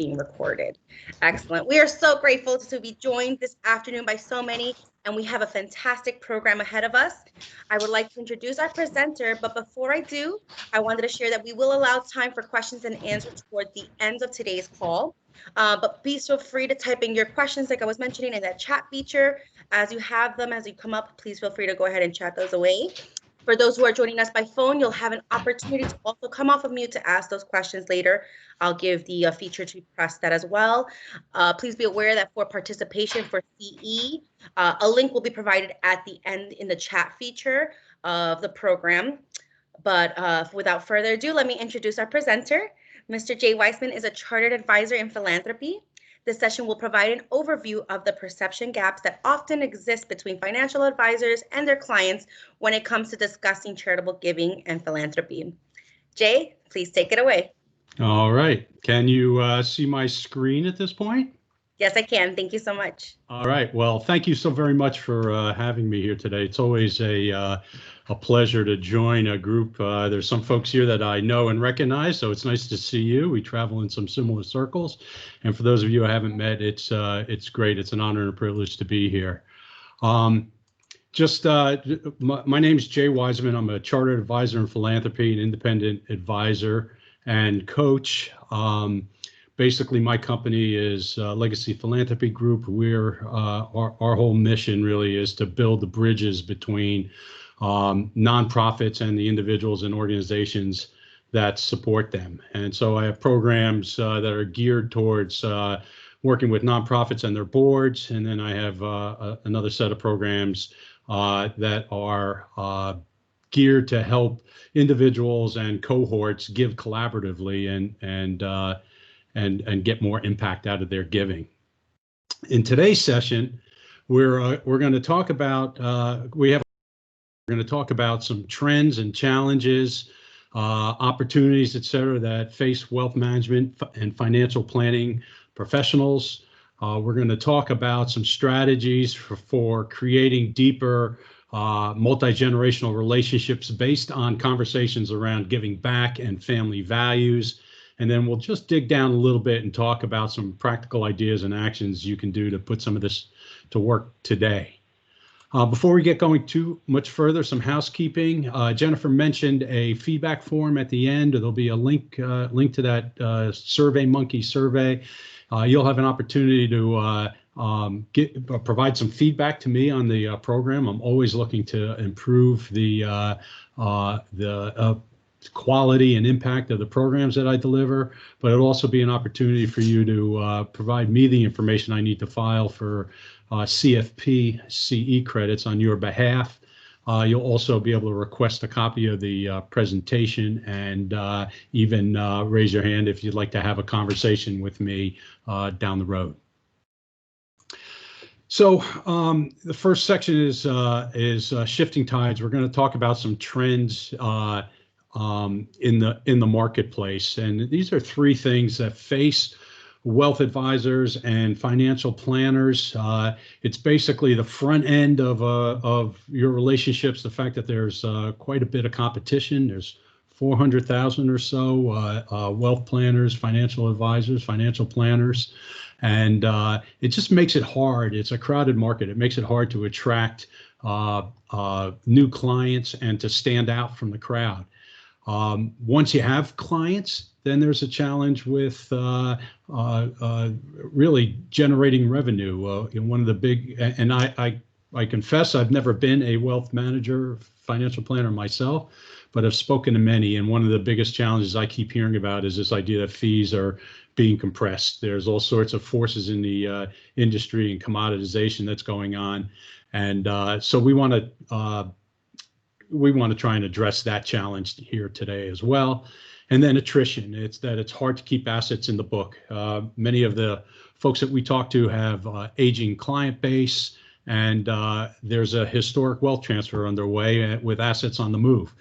being recorded. Excellent. We are so grateful to be joined this afternoon by so many, and we have a fantastic program ahead of us. I would like to introduce our presenter, but before I do, I wanted to share that we will allow time for questions and answers toward the end of today's call. But please feel free to type in your questions, like I was mentioning, in that chat feature. As you have them, as you come up, please feel free to go ahead and chat those away. For those who are joining us by phone, you'll have an opportunity to also come off of mute to ask those questions later. I'll give the feature to press that as well. Please be aware that for participation for CE, a link will be provided at the end in the chat feature of the program. But without further ado, let me introduce our presenter. Mr. Jay Weissman is a chartered advisor in philanthropy. This session will provide an overview of the perception gaps that often exist between financial advisors and their clients when it comes to discussing charitable giving and philanthropy. Jay, please take it away. All right. Can you see my screen at this point? Yes, I can. Thank you so much. All right. Well, thank you so very much for having me here today. It's always a pleasure to join a group. There's some folks here that I know and recognize, so it's nice to see you. We travel in some similar circles. And for those of you I haven't met, it's great. It's an honor and a privilege to be here. My name is Jay Weissman. I'm a chartered advisor in philanthropy, an independent advisor and coach. Basically, my company is Legacy Philanthropy Group. Our whole mission really is to build the bridges between nonprofits and the individuals and organizations that support them. And so I have programs that are geared towards working with nonprofits and their boards. And then I have another set of programs that are geared to help individuals and cohorts give collaboratively and get more impact out of their giving. In today's session, we're going to talk about some trends and challenges, opportunities, et cetera, that face wealth management and financial planning professionals. We're going to talk about some strategies for creating deeper multi-generational relationships based on conversations around giving back and family values. And then we'll just dig down a little bit and talk about some practical ideas and actions you can do to put some of this to work today. Before we get going too much further, some housekeeping. Jennifer mentioned a feedback form at the end. There'll be a link to that SurveyMonkey survey. You'll have an opportunity to provide some feedback to me on the program. I'm always looking to improve the quality and impact of the programs that I deliver, but it'll also be an opportunity for you to provide me the information I need to file for CFP CE credits on your behalf. You'll also be able to request a copy of the presentation and even raise your hand if you'd like to have a conversation with me down the road. So the first section is shifting tides. We're going to talk about some trends in the marketplace, and these are three things that face wealth advisors and financial planners. It's basically the front end of your relationships. The fact that there's quite a bit of competition. There's 400,000 or so wealth planners, financial advisors, financial planners, and it just makes it hard. It's a crowded market. It makes it hard to attract new clients and to stand out from the crowd. Once you have clients, then there's a challenge with really generating revenue. One of the big, and I confess I've never been a wealth manager, financial planner myself, but I've spoken to many. And one of the biggest challenges I keep hearing about is this idea that fees are being compressed. There's all sorts of forces in the industry and commoditization that's going on. And so we want to try and address that challenge here today as well. And then attrition. It's hard to keep assets in the book. Many of the folks that we talk to have aging client base, and there's a historic wealth transfer underway with assets on the move.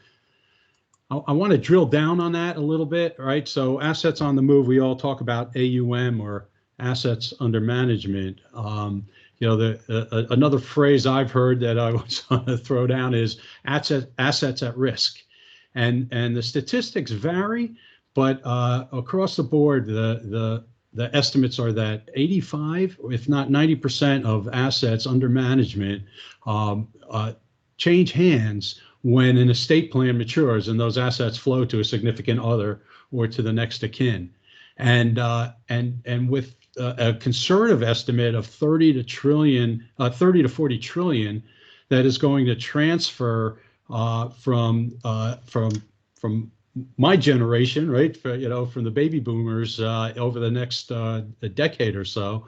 I want to drill down on that a little bit, right? So assets on the move, we all talk about AUM, or assets under management. Another phrase I've heard that I was going to throw down is assets at risk. And the statistics vary, but across the board, the the estimates are that 85, if not 90% of assets under management change hands when an estate plan matures and those assets flow to a significant other or to the next of kin. And with a conservative estimate of 30 to 40 trillion that is going to transfer from my generation, right? From the baby boomers over the next decade or so.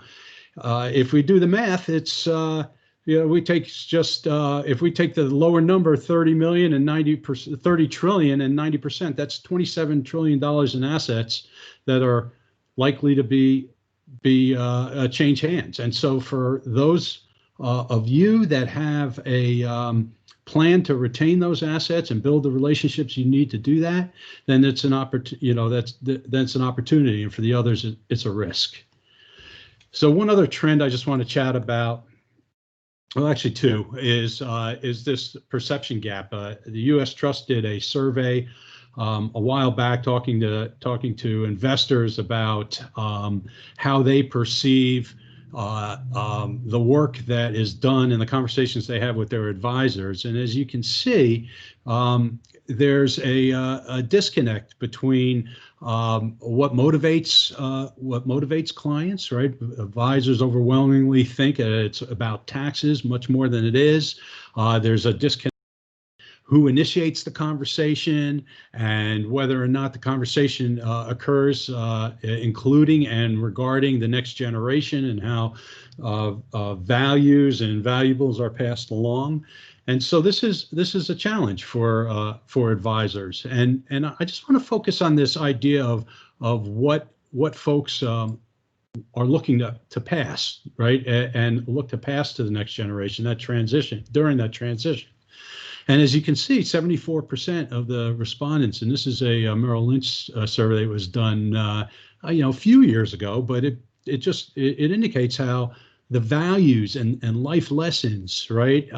If we do the math, it's we take just if we take the lower number, 30 million and 90%, 30 trillion and 90%, that's $27 trillion in assets that are likely to be change hands. And so for those of you that have a plan to retain those assets and build the relationships you need to do that, then it's an that's an opportunity, and for the others, it's a risk. So one other trend I just want to chat about, well, actually two, is this perception gap. The U.S. Trust did a survey a while back, talking to investors about how they perceive the work that is done and the conversations they have with their advisors. And as you can see, there's a disconnect between what motivates clients, right? Advisors overwhelmingly think it's about taxes much more than it is. There's a disconnect who initiates the conversation and whether or not the conversation occurs, including and regarding the next generation and how values and valuables are passed along. And so this is a challenge for advisors. And I just want to focus on this idea of what folks are looking to pass, right? And look to pass to the next generation, that transition, during that transition. And as you can see, 74% of the respondents, and this is a Merrill Lynch survey that was done, a few years ago, but it indicates how the values and life lessons, right,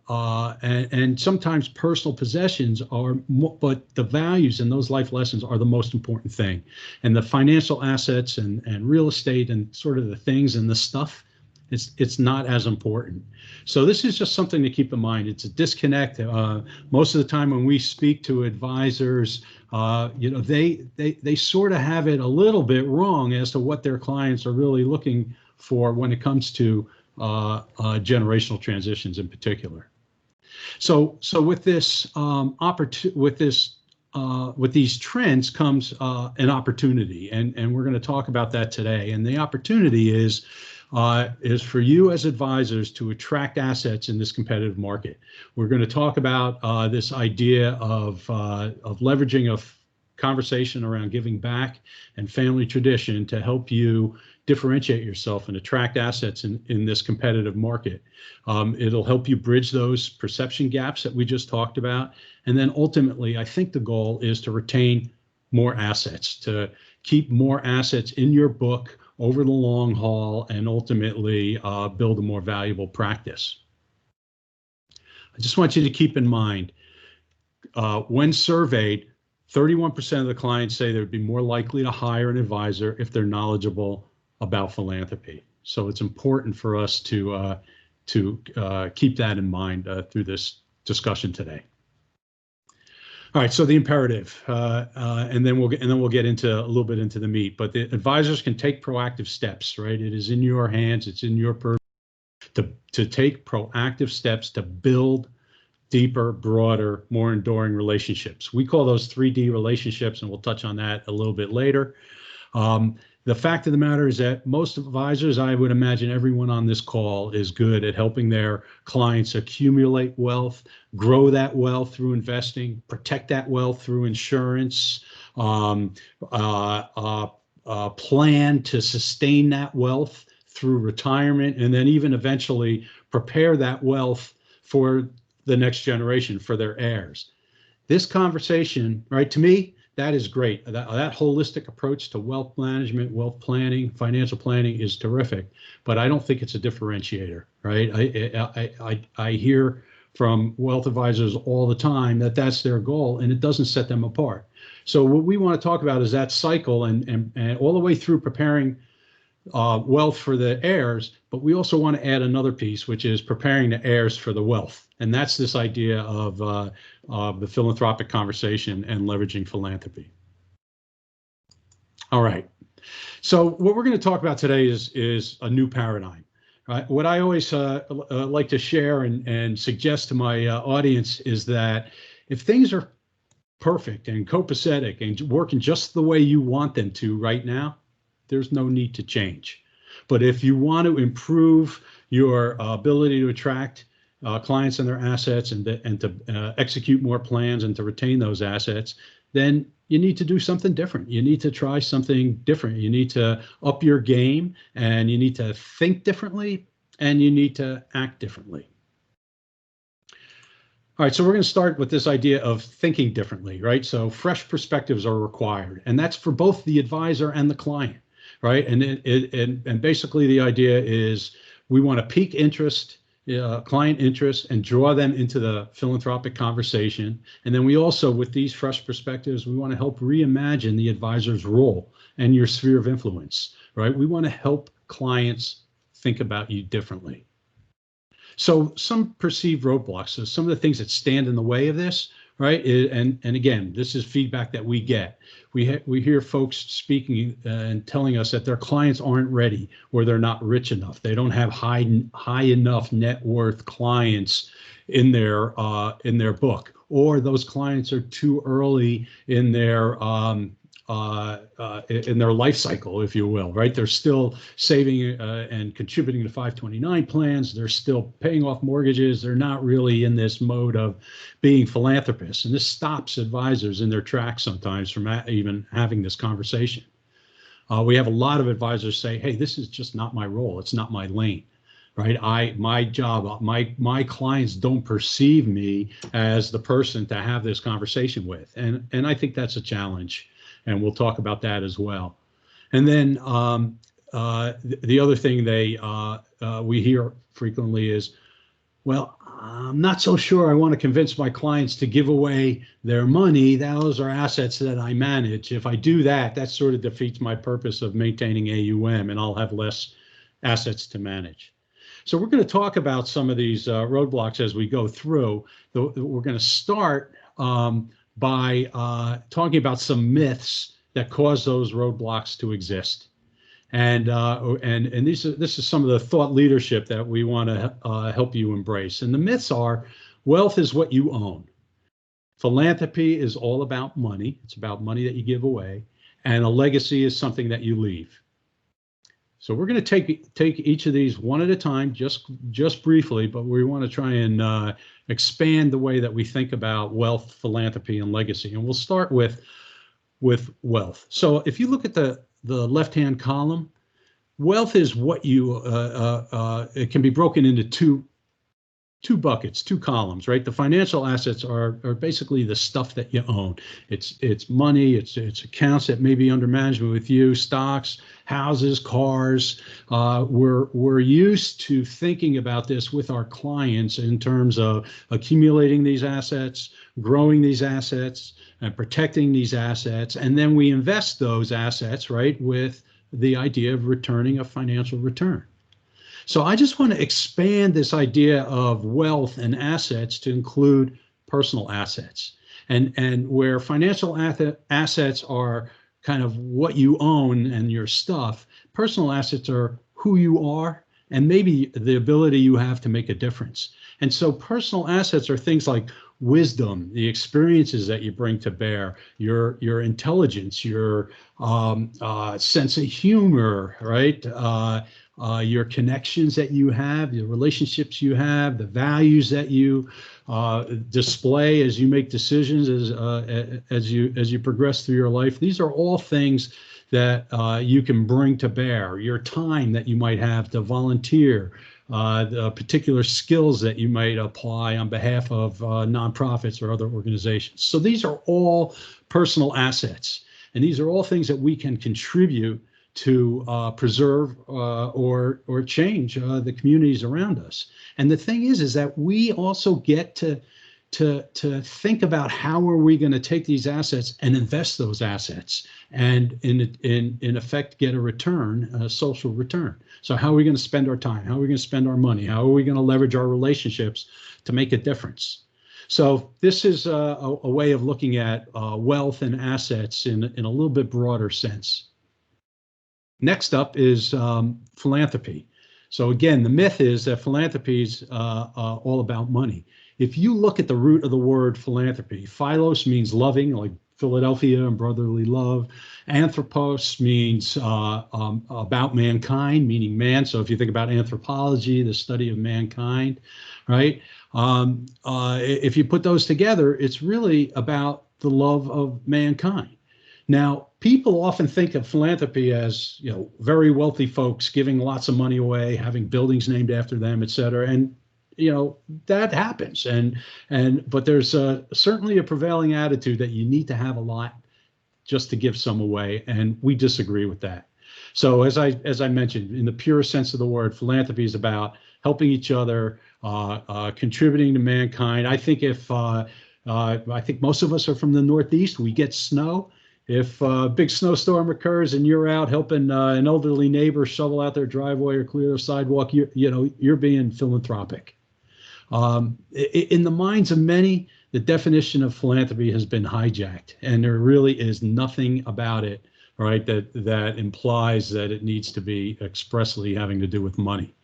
and sometimes personal possessions are, but the values and those life lessons are the most important thing. And the financial assets and real estate and sort of the things and the stuff, it's not as important. So this is just something to keep in mind. It's a disconnect. Most of the time when we speak to advisors, they sort of have it a little bit wrong as to what their clients are really looking for when it comes to generational transitions in particular. So with this with these trends comes an opportunity, and we're going to talk about that today. And the opportunity is for you as advisors to attract assets in this competitive market. We're going to talk about this idea of leveraging a conversation around giving back and family tradition to help you differentiate yourself and attract assets in this competitive market. It'll help you bridge those perception gaps that we just talked about. And then ultimately, I think the goal is to retain more assets, to keep more assets in your book over the long haul, and ultimately build a more valuable practice. I just want you to keep in mind, when surveyed, 31% of the clients say they'd be more likely to hire an advisor if they're knowledgeable about philanthropy. So it's important for us to keep that in mind through this discussion today. All right, so the imperative, and then we'll get into a little bit into the meat. But the advisors can take proactive steps, right? It is in your hands, it's in your purview to take proactive steps to build deeper, broader, more enduring relationships. We call those 3D relationships, and we'll touch on that a little bit later. The fact of the matter is that most advisors, I would imagine everyone on this call, is good at helping their clients accumulate wealth, grow that wealth through investing, protect that wealth through insurance, plan to sustain that wealth through retirement, and then even eventually prepare that wealth for the next generation, for their heirs. This conversation, right, to me, that is great. That holistic approach to wealth management, wealth planning, financial planning is terrific, but I don't think it's a differentiator, right? I hear from wealth advisors all the time that that's their goal, and it doesn't set them apart. So what we want to talk about is that cycle and all the way through preparing wealth for the heirs, but we also want to add another piece, which is preparing the heirs for the wealth. And that's this idea of the philanthropic conversation and leveraging philanthropy. All right. So what we're going to talk about today is a new paradigm. Right? What I always like to share and suggest to my audience is that if things are perfect and copacetic and working just the way you want them to right now, there's no need to change. But if you want to improve your ability to attract clients and their assets and to execute more plans and to retain those assets, then you need to do something different. You need to try something different. You need to up your game, and you need to think differently, and you need to act differently. All right, so we're going to start with this idea of thinking differently, right? So fresh perspectives are required, and that's for both the advisor and the client, right? And basically the idea is we want to pique interest, client interest, and draw them into the philanthropic conversation. And then we also, with these fresh perspectives, we want to help reimagine the advisor's role and your sphere of influence, right? We want to help clients think about you differently. So some perceived roadblocks, so some of the things that stand in the way of this, right? And again, this is feedback that we get. We hear folks speaking and telling us that their clients aren't ready, or they're not rich enough. They don't have high enough net worth clients in their book, or those clients are too early in their life cycle, if you will, right? They're still saving and contributing to 529 plans. They're still paying off mortgages. They're not really in this mode of being philanthropists. And this stops advisors in their tracks sometimes from even having this conversation. We have a lot of advisors say, hey, this is just not my role. It's not my lane. Right. My job, my clients don't perceive me as the person to have this conversation with. And I think that's a challenge. And we'll talk about that as well. And then the other thing we hear frequently is, well, I'm not so sure I want to convince my clients to give away their money. Those are assets that I manage. If I do that, that sort of defeats my purpose of maintaining AUM, and I'll have less assets to manage. So we're going to talk about some of these roadblocks as we go through. We're going to start by talking about some myths that cause those roadblocks to exist. And this is some of the thought leadership that we want to help you embrace. And the myths are: wealth is what you own. Philanthropy is all about money. It's about money that you give away. And a legacy is something that you leave. So we're going to take each of these one at a time, just briefly, but we want to try and expand the way that we think about wealth, philanthropy, and legacy. And we'll start with wealth. So if you look at the left-hand column, wealth is what you it can be broken into two buckets, two columns, right? The financial assets are basically the stuff that you own. It's money, it's accounts that may be under management with you, stocks, houses, cars. We're used to thinking about this with our clients in terms of accumulating these assets, growing these assets, and protecting these assets, and then we invest those assets, right, with the idea of returning a financial return. So I just want to expand this idea of wealth and assets to include personal assets, and where financial assets are kind of what you own and your stuff. Personal assets are who you are and maybe the ability you have to make a difference. And so personal assets are things like wisdom, the experiences that you bring to bear, your intelligence, your sense of humor, right? Your connections that you have, your relationships you have, the values that you display as you make decisions, as you progress through your life. These are all things that you can bring to bear. Your time that you might have to volunteer, the particular skills that you might apply on behalf of nonprofits or other organizations. So these are all personal assets, and these are all things that we can contribute to preserve or change the communities around us. And the thing is that we also get to to think about how are we going to take these assets and invest those assets and in effect get a return, a social return. So how are we going to spend our time? How are we going to spend our money? How are we going to leverage our relationships to make a difference? So this is a way of looking at wealth and assets in a little bit broader sense. Next up is philanthropy. So again, the myth is that philanthropy is all about money. If you look at the root of the word philanthropy, philos means loving, like Philadelphia and brotherly love. Anthropos means about mankind, meaning man. So if you think about anthropology, the study of mankind, right? If you put those together, it's really about the love of mankind. Now, people often think of philanthropy as, very wealthy folks giving lots of money away, having buildings named after them, et cetera. And that happens, but there's certainly a prevailing attitude that you need to have a lot just to give some away, and we disagree with that. So as I mentioned, in the purest sense of the word, philanthropy is about helping each other, contributing to mankind. I think I think most of us are from the Northeast. We get snow. If a big snowstorm occurs and you're out helping an elderly neighbor shovel out their driveway or clear their sidewalk, you're being philanthropic. In the minds of many, the definition of philanthropy has been hijacked, and there really is nothing about it, right, that implies that it needs to be expressly having to do with money.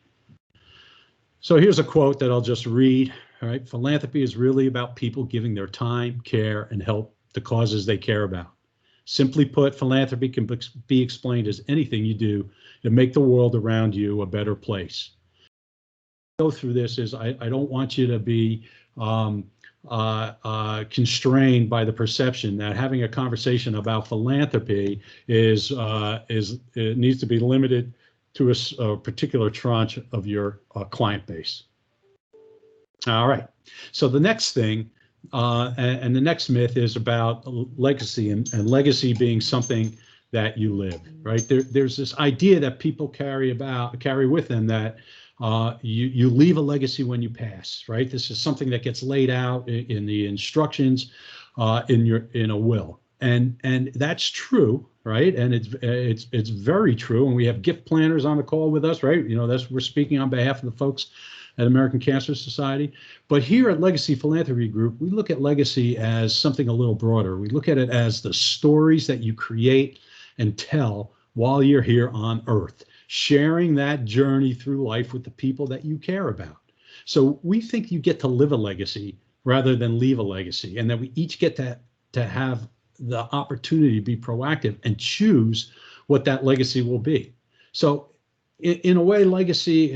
So here's a quote that I'll just read. All right, philanthropy is really about people giving their time, care, and help to causes they care about. Simply put, philanthropy can be explained as anything you do to make the world around you a better place. Go through this is I don't want you to be constrained by the perception that having a conversation about philanthropy is it needs to be limited to a particular tranche of your client base. All right. So the next thing and the next myth is about legacy and legacy being something that you live, right? There's this idea that people carry with them that you leave a legacy when you pass, right? This is something that gets laid out in the instructions in a will, and that's true, right? And it's very true. And we have gift planners on the call with us, right? We're speaking on behalf of the folks at American Cancer Society. But here at Legacy Philanthropy Group, we look at legacy as something a little broader. We look at it as the stories that you create and tell while you're here on Earth, sharing that journey through life with the people that you care about. So we think you get to live a legacy rather than leave a legacy, and that we each get to have the opportunity to be proactive and choose what that legacy will be. So in a way, legacy,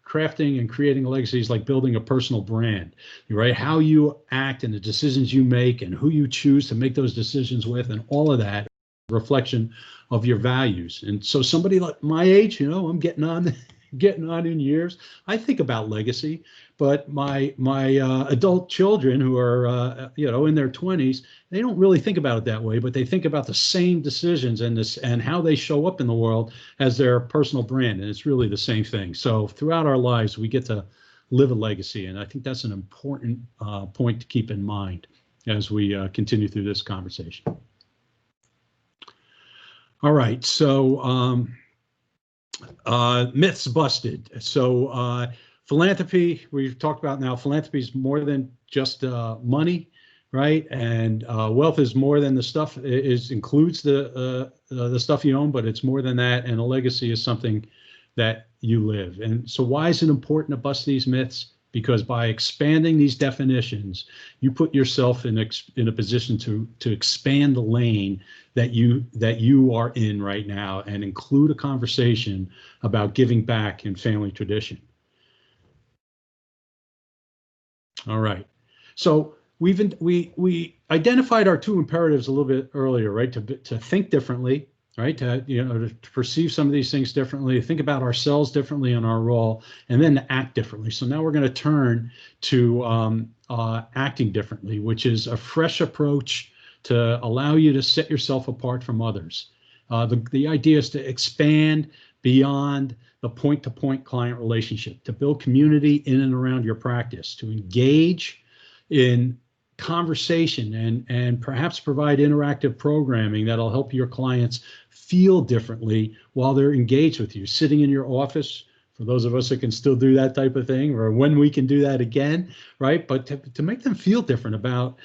crafting and creating a legacy is like building a personal brand, right? How you act and the decisions you make and who you choose to make those decisions with, and all of that reflection of your values. And so somebody like my age, I'm getting on in years, I think about legacy, but my adult children who are in their 20s, they don't really think about it that way, but they think about the same decisions and how they show up in the world as their personal brand, and it's really the same thing. So throughout our lives, we get to live a legacy, and I think that's an important point to keep in mind as we continue through this conversation. All right, so myths busted. So philanthropy, we've talked about now, philanthropy is more than just money, right? And wealth is more than the stuff, includes the stuff you own, but it's more than that. And a legacy is something that you live. And so why is it important to bust these myths? Because by expanding these definitions, you put yourself in a position to expand the lane that you are in right now and include a conversation about giving back in family tradition. All right. So we identified our two imperatives a little bit earlier, right? To think differently, right? To perceive some of these things differently, think about ourselves differently in our role, and then to act differently. So now we're going to turn to acting differently, which is a fresh approach to allow you to set yourself apart from others. The idea is to expand beyond the point-to-point client relationship, to build community in and around your practice, to engage in conversation and perhaps provide interactive programming that'll help your clients feel differently while they're engaged with you, sitting in your office, for those of us that can still do that type of thing, or when we can do that again, right? But to make them feel different about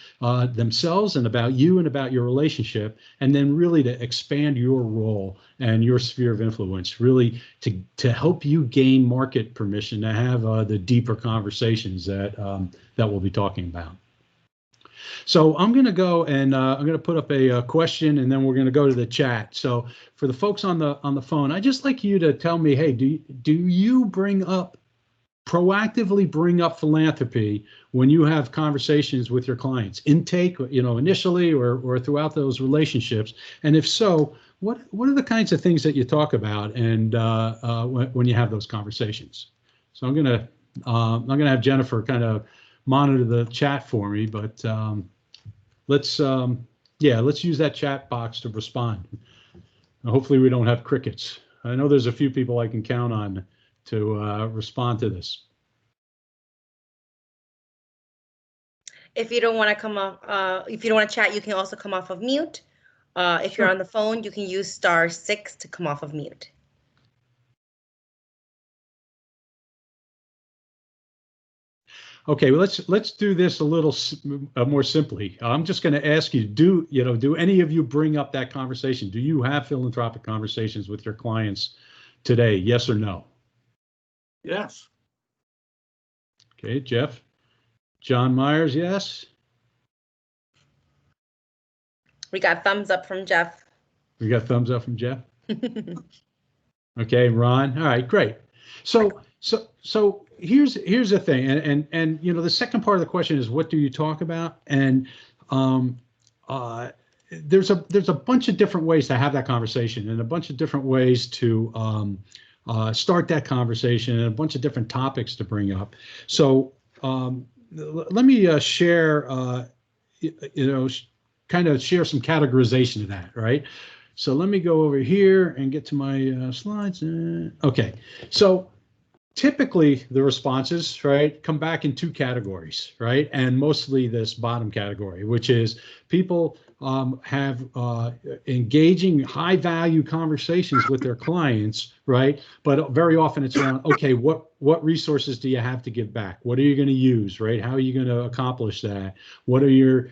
themselves and about you and about your relationship, and then really to expand your role and your sphere of influence, really to help you gain market permission to have the deeper conversations that we'll be talking about. So I'm going to go and I'm going to put up a question, and then we're going to go to the chat. So for the folks on the phone, I'd just like you to tell me, hey, do you proactively bring up philanthropy when you have conversations with your clients, intake, initially or throughout those relationships? And if so, what are the kinds of things that you talk about and when you have those conversations? So I'm going to have Jennifer kind of monitor the chat for me, but let's use that chat box to respond. Hopefully we don't have crickets. I know there's a few people I can count on to respond to this. If you don't want to come off, if you don't want to chat, you can also come off of mute. If you're on the phone, you can use *6 to come off of mute. Okay, well, let's do this a little more simply. I'm just going to ask you, do any of you bring up that conversation? Do you have philanthropic conversations with your clients today? Yes or no? Yes. Okay, Jeff. John Myers, yes. We got thumbs up from Jeff. We got thumbs up from Jeff. Okay, Ron. All right, great. So here's the thing, and the second part of the question is, what do you talk about? And there's a bunch of different ways to have that conversation, and a bunch of different ways to start that conversation, and a bunch of different topics to bring up. So let me share, kind of share some categorization of that, right? So let me go over here and get to my slides. Okay, so typically the responses, right, come back in two categories, right? And mostly this bottom category, which is people have engaging high value conversations with their clients, right? But very often it's around, okay, what resources do you have to give back? What are you going to use, right? How are you going to accomplish that? What are your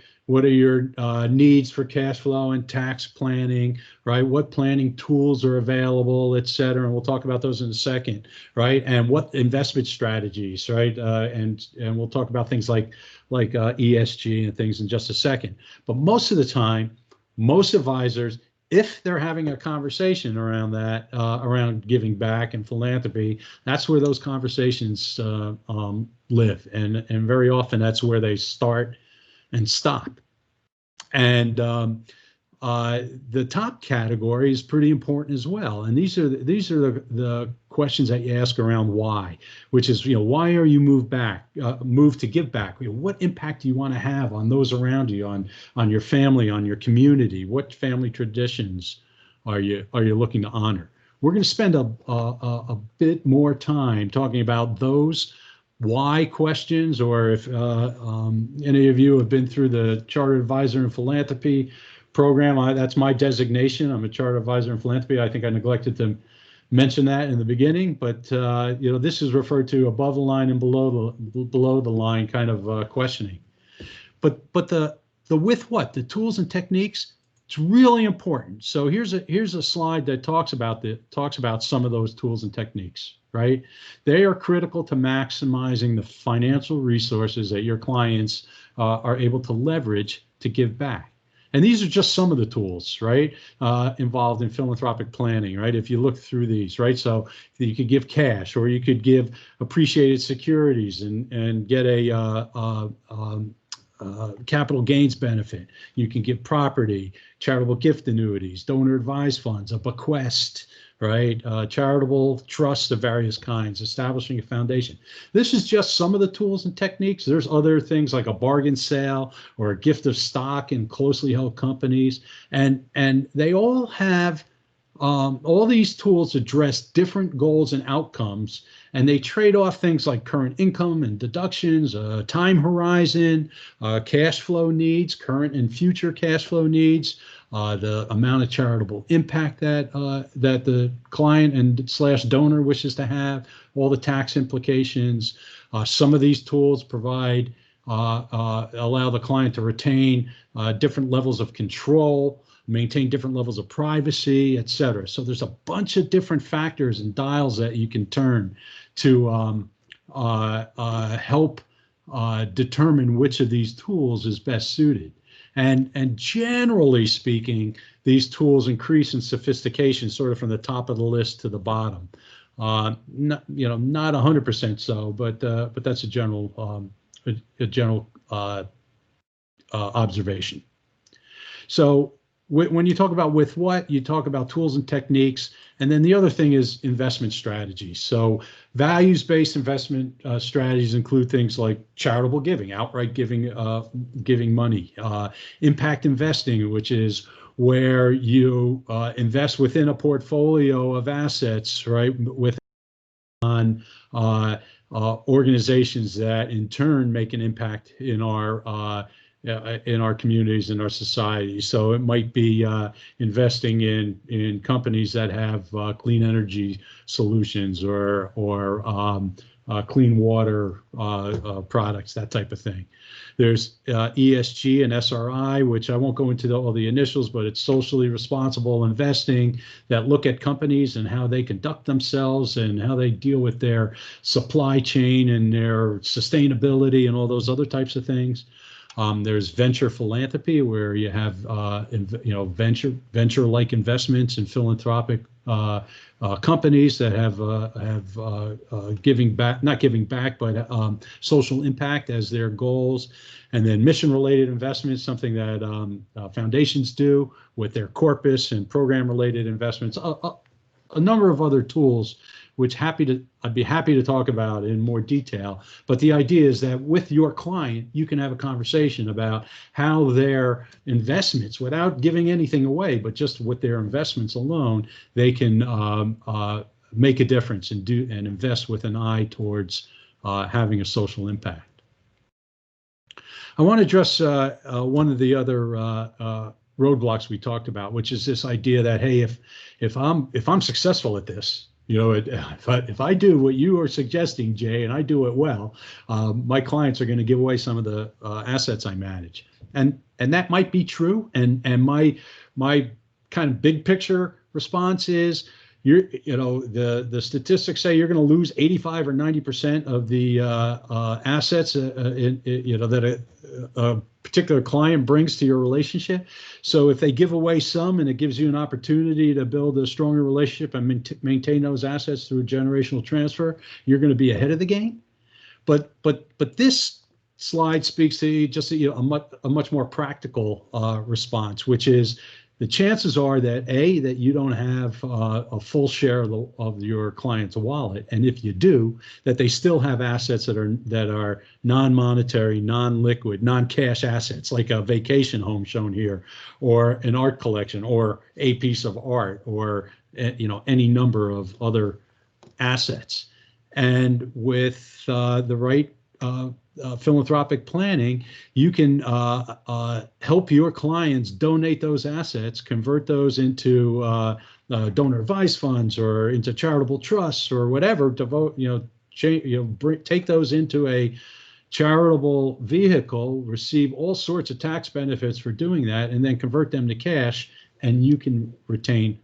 needs for cash flow and tax planning, right? What planning tools are available, et cetera. And we'll talk about those in a second, right? And what investment strategies, right? And we'll talk about things like ESG and things in just a second. But most of the time, most advisors, if they're having a conversation around that, around giving back and philanthropy, that's where those conversations live. And very often that's where they start and stop. And the top category is pretty important as well. And these are the questions that you ask around why, which is, why are you moved to give back? What impact do you want to have on those around you, on your family, on your community? What family traditions are you looking to honor? We're going to spend a bit more time talking about those why questions, or if any of you have been through the Chartered Advisor in Philanthropy program, that's my designation. I'm a Chartered Advisor in Philanthropy. I think I neglected to mention that in the beginning, but this is referred to above the line and below the line kind of questioning. But the with what, the tools and techniques, it's really important. So here's a slide that talks about some of those tools and techniques. Right? They are critical to maximizing the financial resources that your clients are able to leverage to give back. And these are just some of the tools, right, involved in philanthropic planning, right? If you look through these, right? So you could give cash, or you could give appreciated securities and get a capital gains benefit. You can give property, charitable gift annuities, donor advised funds, a bequest, right? Charitable trusts of various kinds, establishing a foundation. This is just some of the tools and techniques. There's other things like a bargain sale or a gift of stock in closely held companies. And they all have All these tools address different goals and outcomes, and they trade off things like current income and deductions, time horizon, cash flow needs, current and future cash flow needs, the amount of charitable impact that that the client and slash donor wishes to have, all the tax implications. Some of these tools provide allow the client to retain different levels of control, maintain different levels of privacy, et cetera. So there's a bunch of different factors and dials that you can turn to help determine which of these tools is best suited. And generally speaking, these tools increase in sophistication sort of from the top of the list to the bottom. Not 100% so, but that's a general observation. So when you talk about with what, you talk about tools and techniques, and then the other thing is investment strategies. So values-based investment strategies include things like charitable giving, outright giving, giving money, impact investing, which is where you invest within a portfolio of assets, right, with on organizations that in turn make an impact in our communities, in our society. So it might be investing in companies that have clean energy solutions or clean water products, that type of thing. There's ESG and SRI, which I won't go into all the initials, but it's socially responsible investing that look at companies and how they conduct themselves and how they deal with their supply chain and their sustainability and all those other types of things. There's venture philanthropy, where you have venture-like investments in philanthropic companies that have giving back, not giving back, but social impact as their goals. And then mission-related investments, something that foundations do with their corpus, and program-related investments. A number of other tools, which I'd be happy to talk about in more detail. But the idea is that with your client, you can have a conversation about how their investments, without giving anything away, but just with their investments alone, they can make a difference and invest with an eye towards having a social impact. I want to address one of the other roadblocks we talked about, which is this idea that, hey, if I'm successful at this, if I do what you are suggesting, Jay, and I do it well, my clients are going to give away some of the assets I manage, and that might be true. And my kind of big picture response is, the statistics say you're going to lose 85 or 90% of the assets that a particular client brings to your relationship. So if they give away some and it gives you an opportunity to build a stronger relationship and maintain those assets through generational transfer, you're going to be ahead of the game. But this slide speaks to just a much more practical response, which is the chances are that that you don't have a full share of your client's wallet, and if you do, that they still have assets that are non-monetary, non-liquid, non-cash assets, like a vacation home shown here, or an art collection, or a piece of art, or any number of other assets. And with the right philanthropic planning, you can help your clients donate those assets, convert those into donor advised funds or into charitable trusts or whatever, take those into a charitable vehicle, receive all sorts of tax benefits for doing that, and then convert them to cash, and you can retain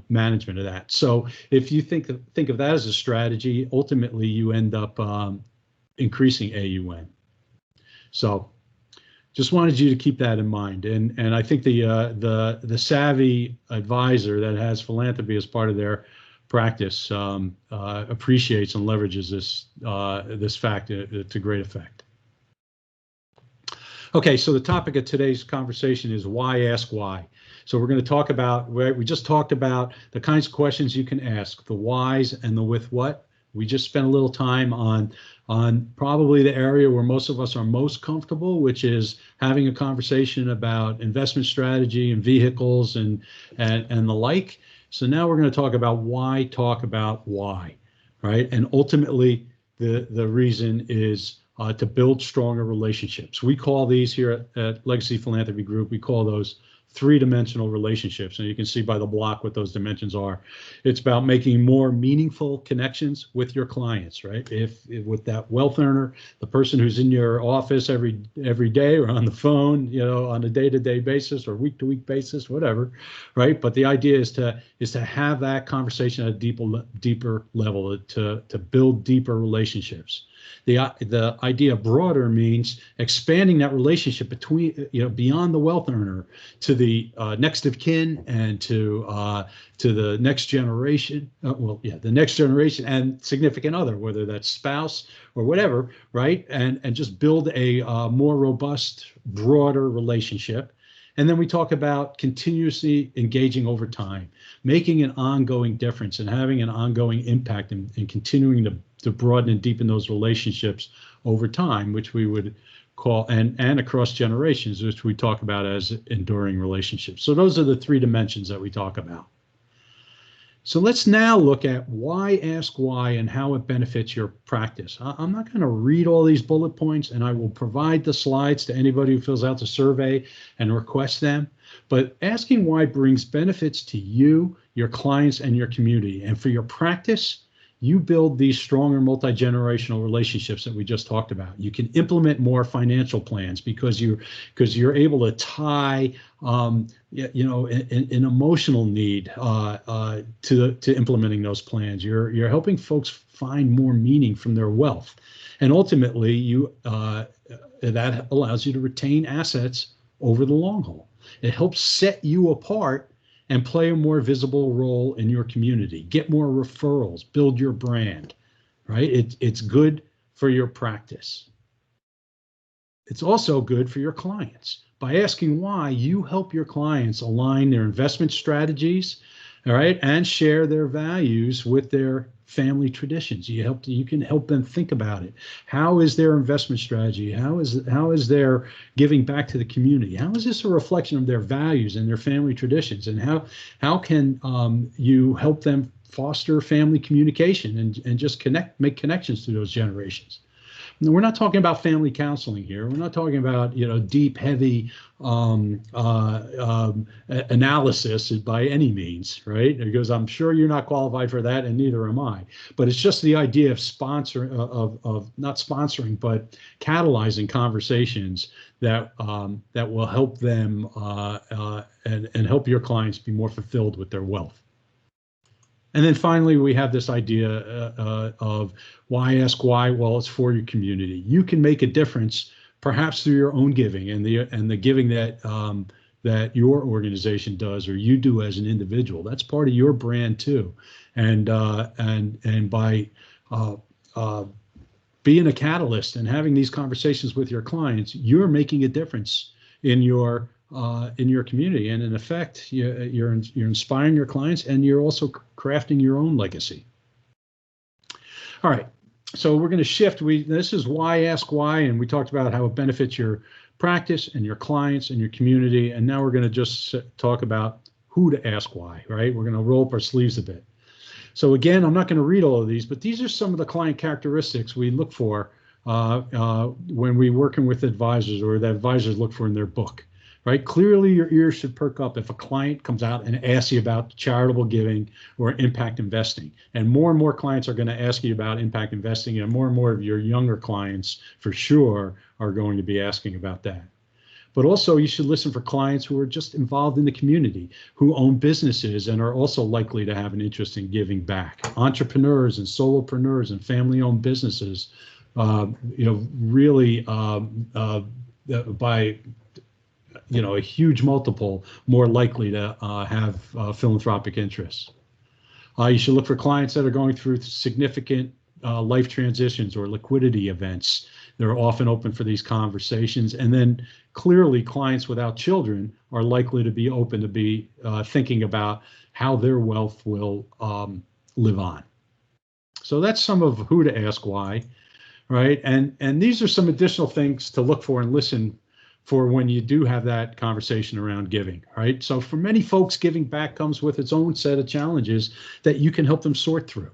management of that. So if you think of that as a strategy, ultimately you end up increasing AUM. So just wanted you to keep that in mind. And I think the savvy advisor that has philanthropy as part of their practice appreciates and leverages this fact to great effect. Okay, so the topic of today's conversation is why ask why. So we're going to talk about, we just talked about the kinds of questions you can ask, the whys and the with what. We just spent a little time on probably the area where most of us are most comfortable, which is having a conversation about investment strategy and vehicles and the like. So now we're going to talk about why, right? And ultimately, the reason is to build stronger relationships. We call these here at Legacy Philanthropy Group, we call those three-dimensional relationships. And you can see by the block what those dimensions are. It's about making more meaningful connections with your clients, right? If with that wealth earner, the person who's in your office every day or on the phone, on a day-to-day basis or week-to-week basis, whatever, right? But the idea is to have that conversation at a deeper level, to build deeper relationships. The idea broader means expanding that relationship between, beyond the wealth earner to the next of kin and to the next generation. The next generation and significant other, whether that's spouse or whatever, right? And just build a more robust, broader relationship. And then we talk about continuously engaging over time, making an ongoing difference and having an ongoing impact and continuing to broaden and deepen those relationships over time, which we would call, and across generations, which we talk about as enduring relationships. So those are the three dimensions that we talk about. So let's now look at why ask why and how it benefits your practice. I'm not going to read all these bullet points, and I will provide the slides to anybody who fills out the survey and requests them. But asking why brings benefits to you, your clients, and your community. And for your practice, you build these stronger multi-generational relationships that we just talked about. You can implement more financial plans because you're able to tie an emotional need to implementing those plans. You're helping folks find more meaning from their wealth, and ultimately that allows you to retain assets over the long haul. It helps set you apart and play a more visible role in your community. Get more referrals, build your brand, right? It's good for your practice. It's also good for your clients. By asking why, you help your clients align their investment strategies, all right, and share their values with their family traditions. You can help them think about it. How is their investment strategy? How is their giving back to the community? How is this a reflection of their values and their family traditions? And how can you help them foster family communication and just make connections to those generations? Now, we're not talking about family counseling here. We're not talking about deep, heavy analysis by any means, right? Because I'm sure you're not qualified for that, and neither am I. But it's just the idea of not sponsoring, but catalyzing conversations that will help them and help your clients be more fulfilled with their wealth. And then finally, we have this idea of why ask why? Well, it's for your community. You can make a difference, perhaps through your own giving and the giving that your organization does or you do as an individual. That's part of your brand too. And by being a catalyst and having these conversations with your clients, you're making a difference in your community, and in effect, you're inspiring your clients, and you're also crafting your own legacy. All right, so we're going to shift. This is why ask why, and we talked about how it benefits your practice and your clients and your community, and now we're going to just talk about who to ask why. Right? We're going to roll up our sleeves a bit. So again, I'm not going to read all of these, but these are some of the client characteristics we look for when we're working with advisors, or that advisors look for in their book. Right? Clearly, your ears should perk up if a client comes out and asks you about charitable giving or impact investing. And more clients are going to ask you about impact investing, and more of your younger clients, for sure, are going to be asking about that. But also, you should listen for clients who are just involved in the community, who own businesses and are also likely to have an interest in giving back. Entrepreneurs and solopreneurs and family-owned businesses, really by a huge multiple more likely to have philanthropic interests. You should look for clients that are going through significant life transitions or liquidity events. They're often open for these conversations. And then clearly, clients without children are likely to be open to be thinking about how their wealth will live on. So that's some of who to ask why, right? And these are some additional things to look for and listen for when you do have that conversation around giving, right? So for many folks, giving back comes with its own set of challenges that you can help them sort through.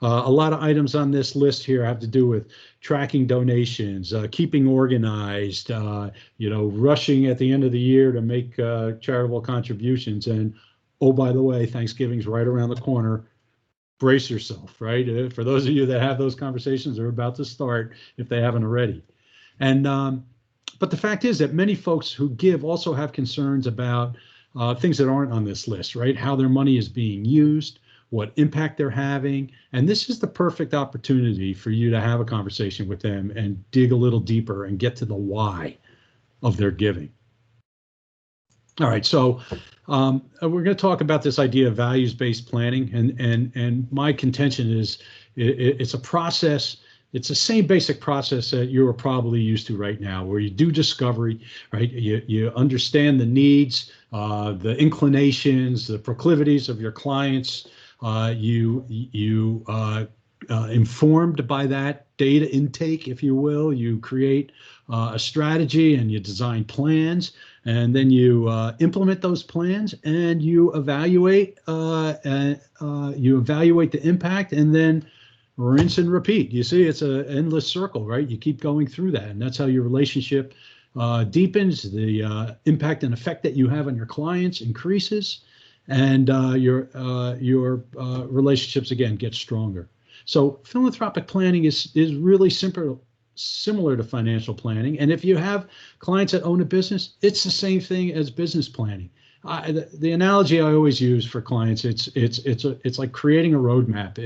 A lot of items on this list here have to do with tracking donations, keeping organized, rushing at the end of the year to make charitable contributions. And oh, by the way, Thanksgiving's right around the corner. Brace yourself, right? For those of you that have those conversations, they're about to start if they haven't already. And but the fact is that many folks who give also have concerns about things that aren't on this list, right? How their money is being used, what impact they're having. And this is the perfect opportunity for you to have a conversation with them and dig a little deeper and get to the why of their giving. All right, so we're going to talk about this idea of values-based planning, and my contention is it's a process. It's the same basic process that you're probably used to right now, where you do discovery, right? You understand the needs, the inclinations, the proclivities of your clients. Informed by that data intake, if you will, you create a strategy and you design plans, and then you implement those plans and you evaluate the impact, and then rinse and repeat. You see, it's an endless circle, right? You keep going through that, and that's how your relationship deepens. The impact and effect that you have on your clients increases, and your relationships again get stronger. So philanthropic planning is really similar to financial planning. And if you have clients that own a business, it's the same thing as business planning. The analogy I always use for clients, it's like creating a roadmap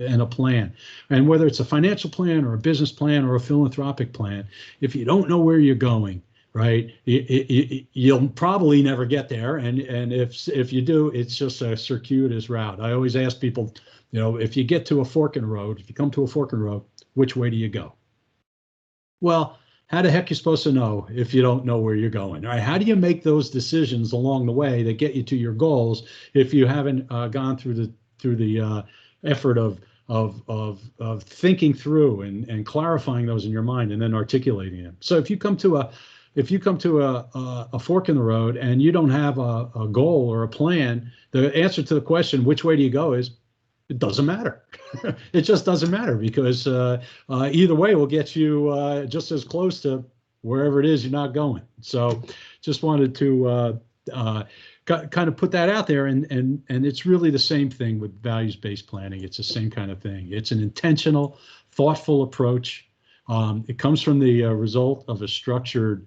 and a plan. And whether it's a financial plan or a business plan or a philanthropic plan, if you don't know where you're going, right, you'll probably never get there. And if you do, it's just a circuitous route. I always ask people, if you get to a fork in the road, if you come to a fork in the road, which way do you go? Well, how the heck are you supposed to know if you don't know where you're going? All right, how do you make those decisions along the way that get you to your goals if you haven't gone through the effort of thinking through and clarifying those in your mind and then articulating them? So if you come to a fork in the road and you don't have a goal or a plan, the answer to the question, which way do you go, is it doesn't matter. It just doesn't matter, because either way will get you just as close to wherever it is you're not going. So just wanted to kind of put that out there. And it's really the same thing with values-based planning. It's the same kind of thing. It's an intentional, thoughtful approach. It comes from the result of a structured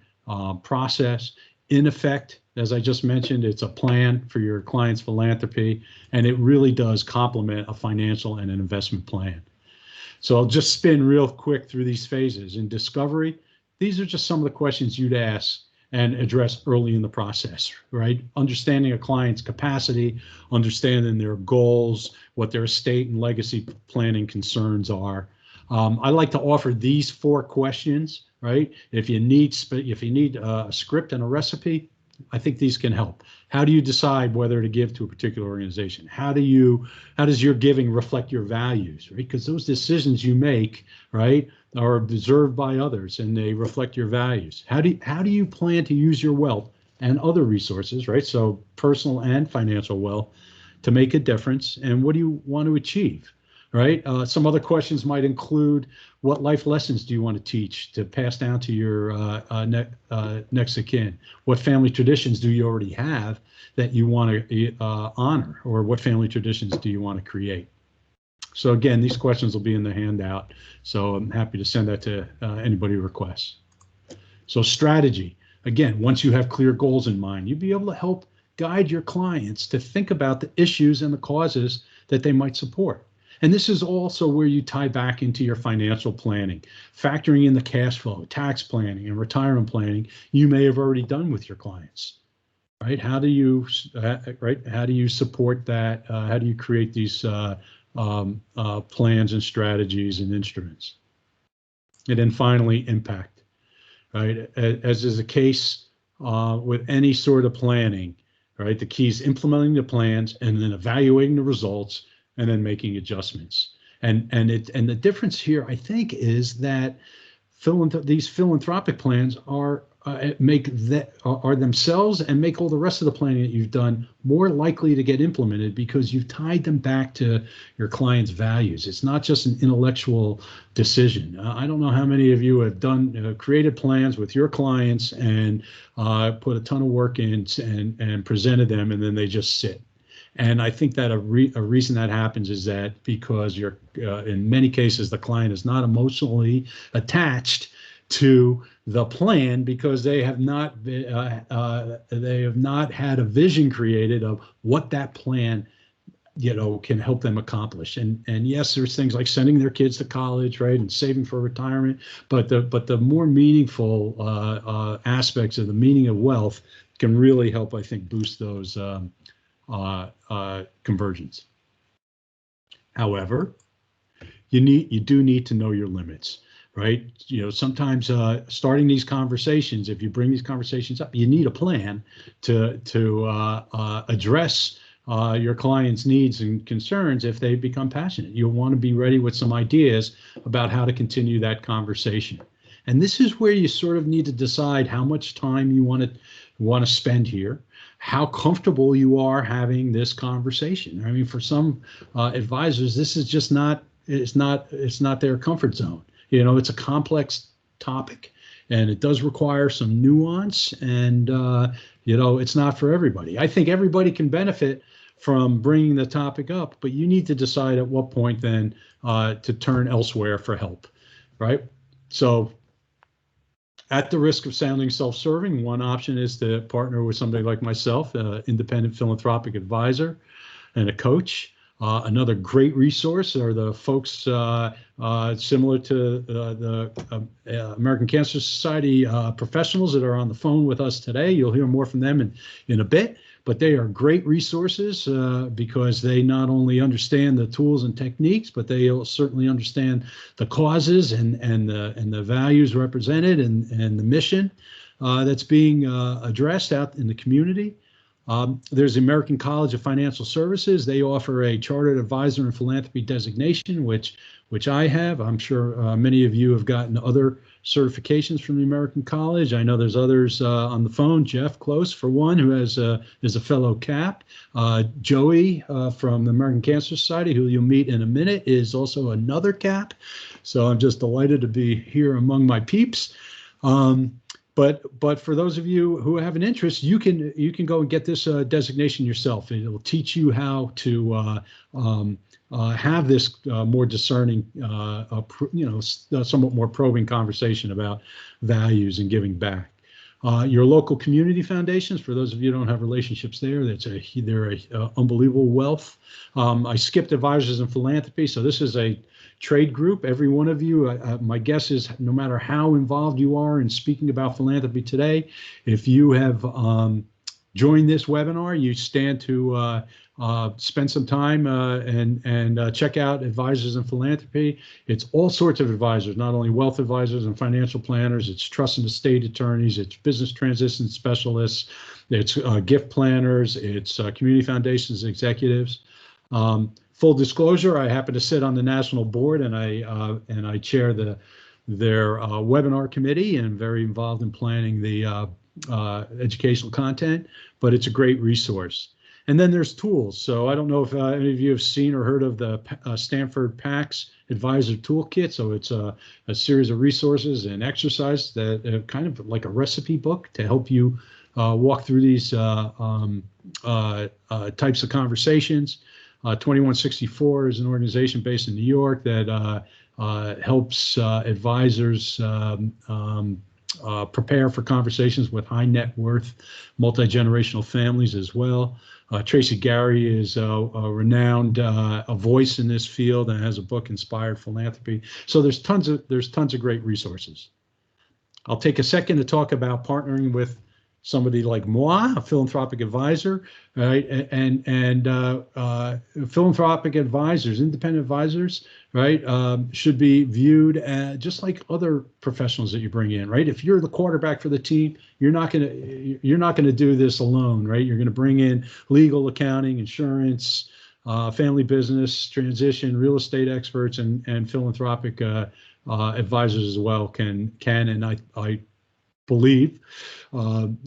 process. In effect, as I just mentioned, it's a plan for your client's philanthropy, and it really does complement a financial and an investment plan. So I'll just spin real quick through these phases. In discovery, these are just some of the questions you'd ask and address early in the process, right? Understanding a client's capacity, understanding their goals, what their estate and legacy planning concerns are. I like to offer these 4 questions, right? If you need a script and a recipe, I think these can help. How do you decide whether to give to a particular organization? How does your giving reflect your values, right? Because those decisions you make, right, are observed by others and they reflect your values. How do you plan to use your wealth and other resources, right? So personal and financial wealth, to make a difference, and what do you want to achieve? Right. Some other questions might include, what life lessons do you want to teach to pass down to your next of kin? What family traditions do you already have that you want to honor, or what family traditions do you want to create? So again, these questions will be in the handout, so I'm happy to send that to anybody who requests. So strategy, again, once you have clear goals in mind, you'll be able to help guide your clients to think about the issues and the causes that they might support. And this is also where you tie back into your financial planning, factoring in the cash flow, tax planning, and retirement planning you may have already done with your clients, right? How do you support that? How do you create these plans and strategies and instruments? And then finally, impact, right? As is the case with any sort of planning, right? The key is implementing the plans and then evaluating the results, and then making adjustments. And the difference here, I think, is that these philanthropic plans are themselves and make all the rest of the planning that you've done more likely to get implemented because you've tied them back to your client's values. It's not just an intellectual decision. I don't know how many of you have created plans with your clients and put a ton of work in and presented them, and then they just sit. And I think that a reason that happens is that because in many cases, the client is not emotionally attached to the plan because they have not had a vision created of what that plan can help them accomplish. And yes, there's things like sending their kids to college, right, and saving for retirement, but the more meaningful aspects of the meaning of wealth can really help, I think, boost those conversions. However, you do need to know your limits, right? Sometimes starting these conversations, if you bring these conversations up, you need a plan to address your client's needs and concerns if they become passionate. You'll want to be ready with some ideas about how to continue that conversation. And this is where you sort of need to decide how much time you want to spend here, how comfortable you are having this conversation. I mean, for some advisors, this is just it's not their comfort zone. It's a complex topic, and it does require some nuance, and it's not for everybody. I think everybody can benefit from bringing the topic up, but you need to decide at what point then to turn elsewhere for help, right? So, at the risk of sounding self-serving, one option is to partner with somebody like myself, an independent philanthropic advisor and a coach. Another great resource are the folks similar to the American Cancer Society professionals that are on the phone with us today. You'll hear more from them in a bit, but they are great resources because they not only understand the tools and techniques, but they certainly understand the causes and the values represented and the mission that's being addressed out in the community. There's the American College of Financial Services. They offer a Chartered Advisor in Philanthropy designation, which I have. I'm sure many of you have gotten other certifications from the American College. I know there's others on the phone. Jeff Close, for one, who is a fellow CAP. Joey from the American Cancer Society, who you'll meet in a minute, is also another CAP. So I'm just delighted to be here among my peeps. But for those of you who have an interest, you can go and get this designation yourself. It'll teach you how to have this more discerning, somewhat more probing conversation about values and giving back. Your local community foundations, for those of you who don't have relationships there, they're a unbelievable wealth. I skipped Advisors in Philanthropy, so this is a trade group. Every one of you, my guess is, no matter how involved you are in speaking about philanthropy today, if you have joined this webinar, you stand to spend some time and check out Advisors in Philanthropy. It's all sorts of advisors, not only wealth advisors and financial planners, it's trust and estate attorneys, it's business transition specialists, it's gift planners, it's community foundations executives. Full disclosure, I happen to sit on the national board, and I chair their webinar committee, and very involved in planning the educational content, but it's a great resource. And then there's tools. So I don't know if any of you have seen or heard of the Stanford PACS Advisor Toolkit. So it's a series of resources and exercises that are kind of like a recipe book to help you walk through these types of conversations. 2164 is an organization based in New York that helps advisors prepare for conversations with high net worth, multi-generational families as well. Tracy Gary is a renowned voice in this field and has a book, Inspired Philanthropy. So there's tons of great resources. I'll take a second to talk about partnering with somebody like moi, a philanthropic advisor, right? And philanthropic advisors, independent advisors, right, should be viewed as just like other professionals that you bring in, right? If you're the quarterback for the team, you're not gonna do this alone, right? You're gonna bring in legal, accounting, insurance, family business, transition, real estate experts, and philanthropic advisors as well can and I believe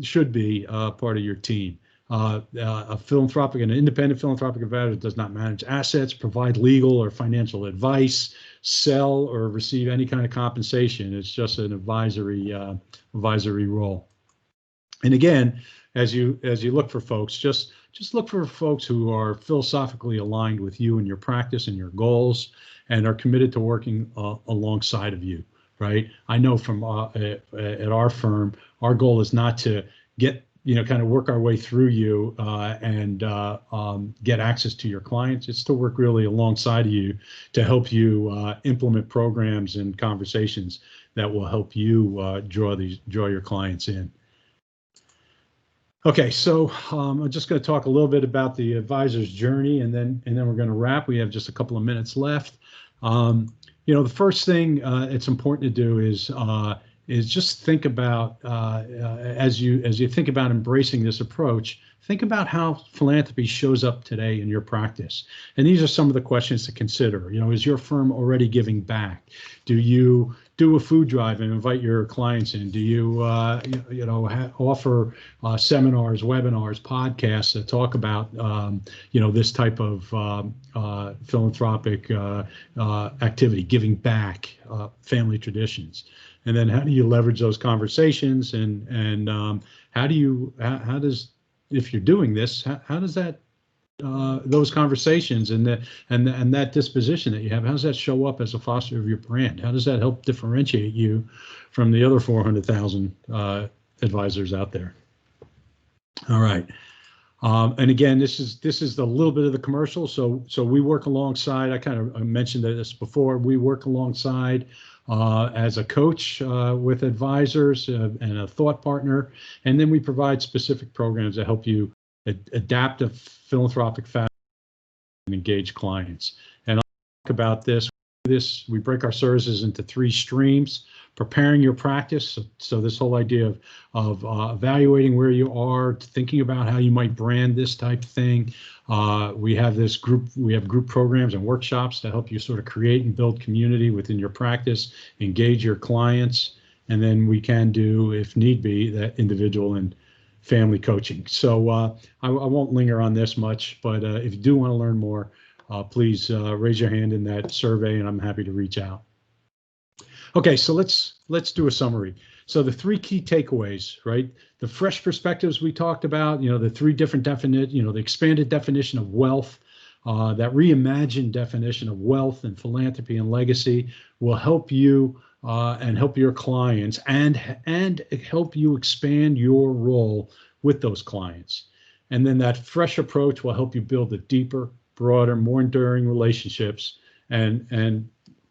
should be part of your team. An independent philanthropic advisor does not manage assets, provide legal or financial advice, sell or receive any kind of compensation. It's just an advisory role. And again, as you look for folks, just look for folks who are philosophically aligned with you and your practice and your goals, and are committed to working alongside of you. Right? I know from at our firm, our goal is not to get, kind of work our way through you and get access to your clients. It's to work really alongside of you to help you implement programs and conversations that will help you draw your clients in. Okay, so I'm just going to talk a little bit about the advisor's journey, and then we're going to wrap. We have just a couple of minutes left. The first thing it's important to do is just think about as you think about embracing this approach, think about how philanthropy shows up today in your practice. And these are some of the questions to consider. Is your firm already giving back? Do you do a food drive and invite your clients in? Do you offer seminars, webinars, podcasts that talk about this type of philanthropic activity, giving back, family traditions? And then how do you leverage those conversations, and how does, if you're doing this, how does that those conversations and that disposition that you have, how does that show up as a foster of your brand? How does that help differentiate you from the other 400,000 advisors out there? All right. And again, this is a little bit of the commercial. So we work alongside. I mentioned this before. We work alongside as a coach with advisors and a thought partner, and then we provide specific programs that help you adapt a philanthropic fashion and engage clients. And I'll talk about this. We break our services into 3 streams: preparing your practice. So this whole idea of evaluating where you are, thinking about how you might brand this type of thing. We have group programs and workshops to help you sort of create and build community within your practice, engage your clients, and then we can do, if need be, that individual and family coaching. So I won't linger on this much, but if you do want to learn more, please raise your hand in that survey, and I'm happy to reach out. Okay, so let's do a summary. So the 3 key takeaways, right? The fresh perspectives we talked about, the 3 different the expanded definition of wealth, that reimagined definition of wealth and philanthropy and legacy will help you and help your clients and help you expand your role with those clients. And then that fresh approach will help you build a deeper, broader, more enduring relationships and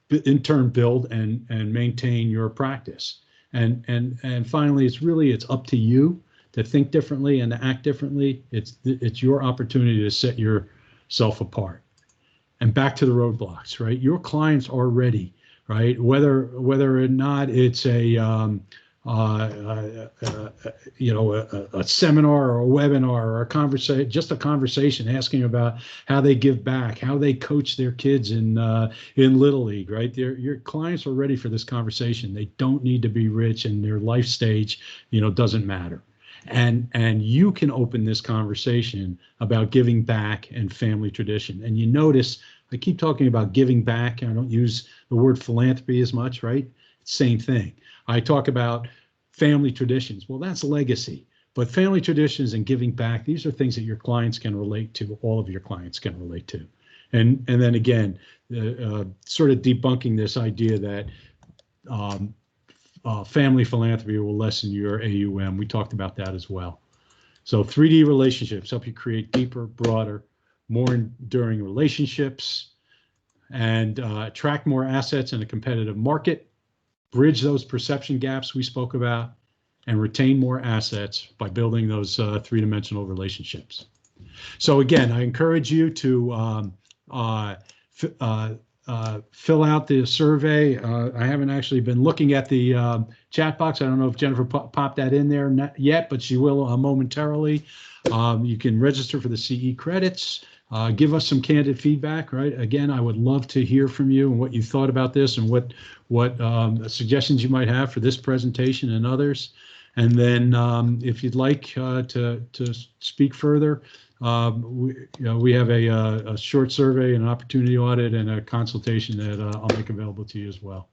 in turn build and maintain your practice. And finally, it's up to you to think differently and to act differently. It's your opportunity to set yourself apart. And back to the roadblocks, right? Your clients are ready, right? Whether or not it's a seminar or a webinar or a conversation asking about how they give back, how they coach their kids in Little League, right? Your clients are ready for this conversation. They don't need to be rich, and their life stage, doesn't matter. And you can open this conversation about giving back and family tradition. And you notice I keep talking about giving back. I don't use the word philanthropy as much, right? Same thing. I talk about family traditions. Well, that's legacy. But family traditions and giving back, these are things that your clients can relate to, all of your clients can relate to. And then again, sort of debunking this idea that family philanthropy will lessen your AUM. We talked about that as well. So 3D relationships help you create deeper, broader, more enduring relationships, and attract more assets in a competitive market, bridge those perception gaps we spoke about, and retain more assets by building those 3-dimensional relationships. So again, I encourage you to fill out the survey. I haven't actually been looking at the chat box. I don't know if Jennifer popped that in there yet, but she will momentarily. You can register for the CE credits. Give us some candid feedback, right? Again, I would love to hear from you and what you thought about this and what suggestions you might have for this presentation and others. And then if you'd like to speak further, we have a short survey, an opportunity audit, and a consultation that I'll make available to you as well.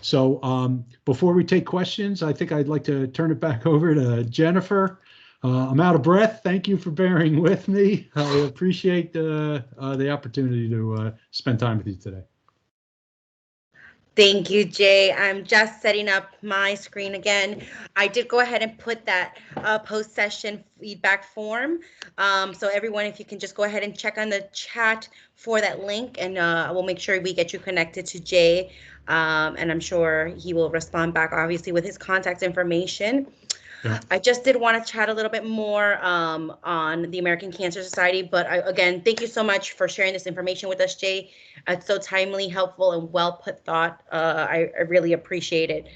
So before we take questions, I think I'd like to turn it back over to Jennifer. I'm out of breath. Thank you for bearing with me. I appreciate the opportunity to spend time with you today. Thank you, Jay. I'm just setting up my screen again. I did go ahead and put that post-session feedback form. So everyone, if you can just go ahead and check on the chat for that link, and we'll make sure we get you connected to Jay. And I'm sure he will respond back, obviously, with his contact information. Yeah. I just did want to chat a little bit more on the American Cancer Society, but again, thank you so much for sharing this information with us, Jay. It's so timely, helpful, and well put thought. I really appreciate it.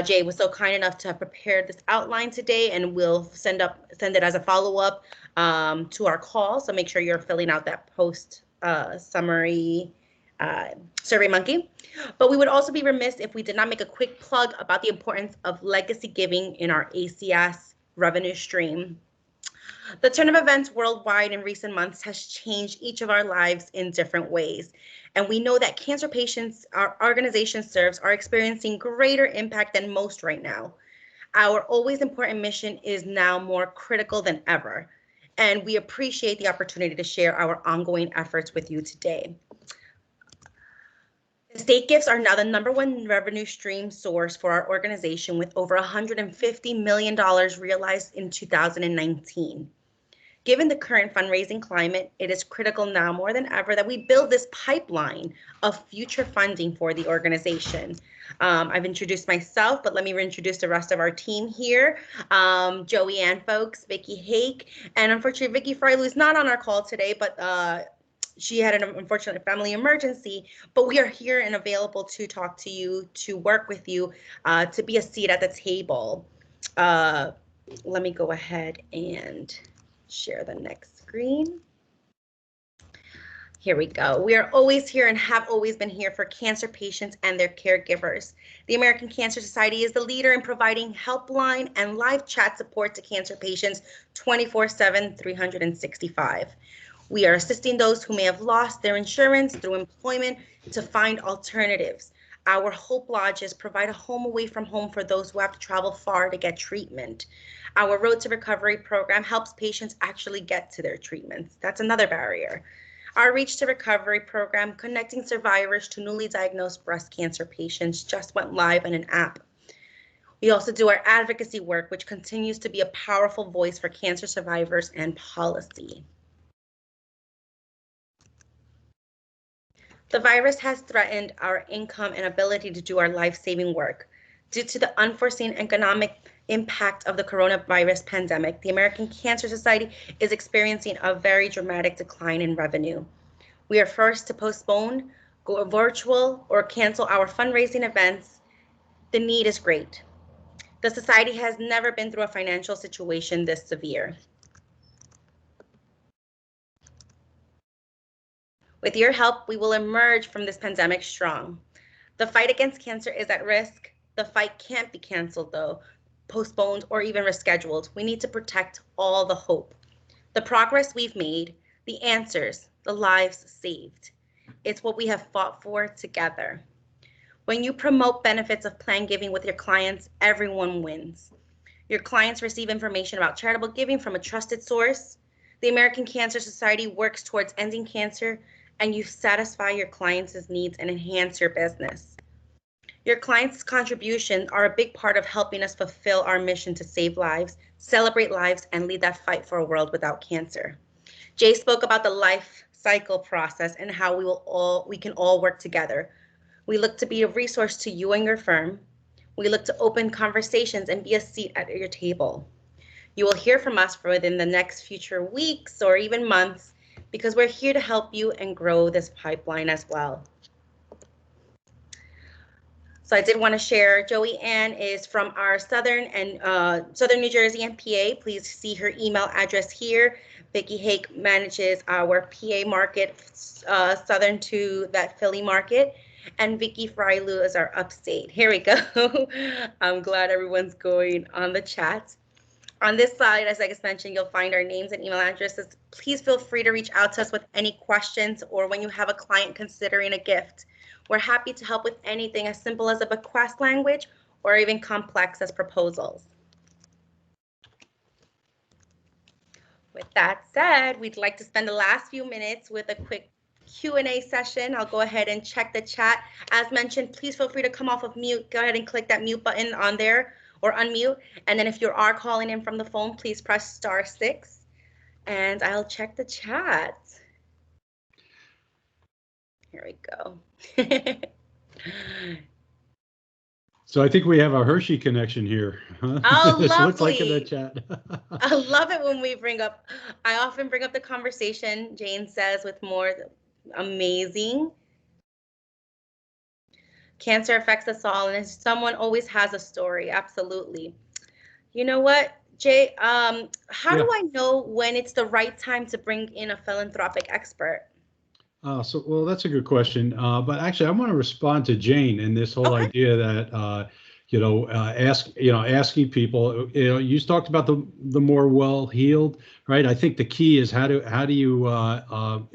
Jay was so kind enough to have prepared this outline today, and we'll send it as a follow-up to our call. So make sure you're filling out that post summary SurveyMonkey. But we would also be remiss if we did not make a quick plug about the importance of legacy giving in our ACS revenue stream. The turn of events worldwide in recent months has changed each of our lives in different ways. And we know that cancer patients our organization serves are experiencing greater impact than most right now. Our always important mission is now more critical than ever. And we appreciate the opportunity to share our ongoing efforts with you today. State gifts are now the #1 revenue stream source for our organization, with over $150 million realized in 2019. Given the current fundraising climate, it is critical now more than ever that we build this pipeline of future funding for the organization. I've introduced myself, but let me reintroduce the rest of our team here. Joey Ann Folks, Vicki Hake, and unfortunately Vicki Freilu is not on our call today, but she had an unfortunate family emergency, but we are here and available to talk to you, to work with you, to be a seat at the table. Let me go ahead and share the next screen. Here we go. We are always here and have always been here for cancer patients and their caregivers. The American Cancer Society is the leader in providing helpline and live chat support to cancer patients 24/7, 365. We are assisting those who may have lost their insurance through employment to find alternatives. Our Hope Lodges provide a home away from home for those who have to travel far to get treatment. Our Road to Recovery program helps patients actually get to their treatments. That's another barrier. Our Reach to Recovery program, connecting survivors to newly diagnosed breast cancer patients, just went live on an app. We also do our advocacy work, which continues to be a powerful voice for cancer survivors and policy. The virus has threatened our income and ability to do our life-saving work. Due to the unforeseen economic impact of the coronavirus pandemic, the American Cancer Society is experiencing a very dramatic decline in revenue. We are forced to postpone, go virtual, or cancel our fundraising events. The need is great. The Society has never been through a financial situation this severe. With your help, we will emerge from this pandemic strong. The fight against cancer is at risk. The fight can't be canceled, though, postponed, or even rescheduled. We need to protect all the hope, the progress we've made, the answers, the lives saved. It's what we have fought for together. When you promote benefits of planned giving with your clients, everyone wins. Your clients receive information about charitable giving from a trusted source. The American Cancer Society works towards ending cancer, and you satisfy your clients' needs and enhance your business. Your clients' contributions are a big part of helping us fulfill our mission to save lives, celebrate lives, and lead that fight for a world without cancer. Jay spoke about the life cycle process and how we can all work together. We look to be a resource to you and your firm. We look to open conversations and be a seat at your table. You will hear from us within the next future weeks or even months, because we're here to help you and grow this pipeline as well. So I did want to share, Joey Ann is from our Southern New Jersey and PA. Please see her email address here. Vicki Hake manages our PA market, Southern to that Philly market. And Vicky Frylu is our upstate. Here we go. I'm glad everyone's going on the chat. On this slide, as I just mentioned, you'll find our names and email addresses. Please feel free to reach out to us with any questions or when you have a client considering a gift. We're happy to help with anything as simple as a bequest language or even complex as proposals. With that said, we'd like to spend the last few minutes with a quick Q&A session. I'll go ahead and check the chat. As mentioned, please feel free to come off of mute. Go ahead and click that mute button on there or unmute. And then if you are calling in from the phone, please press *6 and I'll check the chat. Here we go. So I think we have a Hershey connection here. Huh? Oh, this lovely. looks like in the chat. I love it when I often bring up the conversation, Jane says, with more. Amazing. Cancer affects us all, and someone always has a story. Absolutely. You know what, Jay? How do I know when it's the right time to bring in a philanthropic expert? Well, that's a good question. But actually, I want to respond to Jane and this whole idea that asking people. You talked about the more well-heeled, right? I think the key is how do you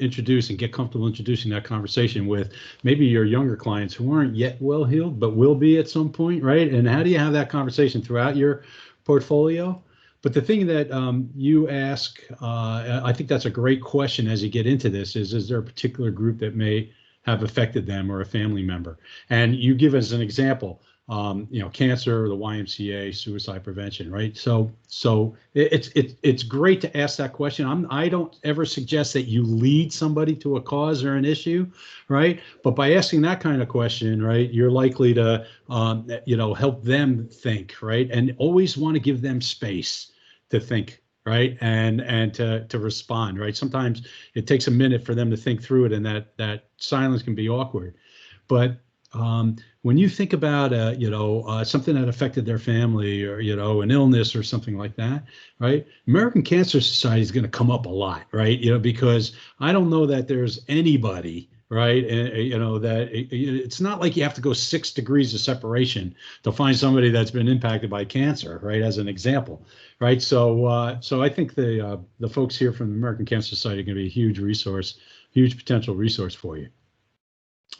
introduce and get comfortable introducing that conversation with maybe your younger clients who aren't yet well-heeled but will be at some point, right? And how do you have that conversation throughout your portfolio? But the thing that you ask, I think that's a great question as you get into this, is there a particular group that may have affected them or a family member? And you give as an example, cancer, the YMCA, suicide prevention, right? So it's great to ask that question. I don't ever suggest that you lead somebody to a cause or an issue, right? But by asking that kind of question, right, you're likely to help them think, right? And always want to give them space to think, right, and to respond, right? Sometimes it takes a minute for them to think through it, and that silence can be awkward. But when you think about something that affected their family, or an illness or something like that, right? American Cancer Society is going to come up a lot, right? Because I don't know that there's anybody, right? That it's not like you have to go 6 degrees of separation to find somebody that's been impacted by cancer, right? As an example, right? So I think the folks here from the American Cancer Society are going to be a huge resource, huge potential resource for you.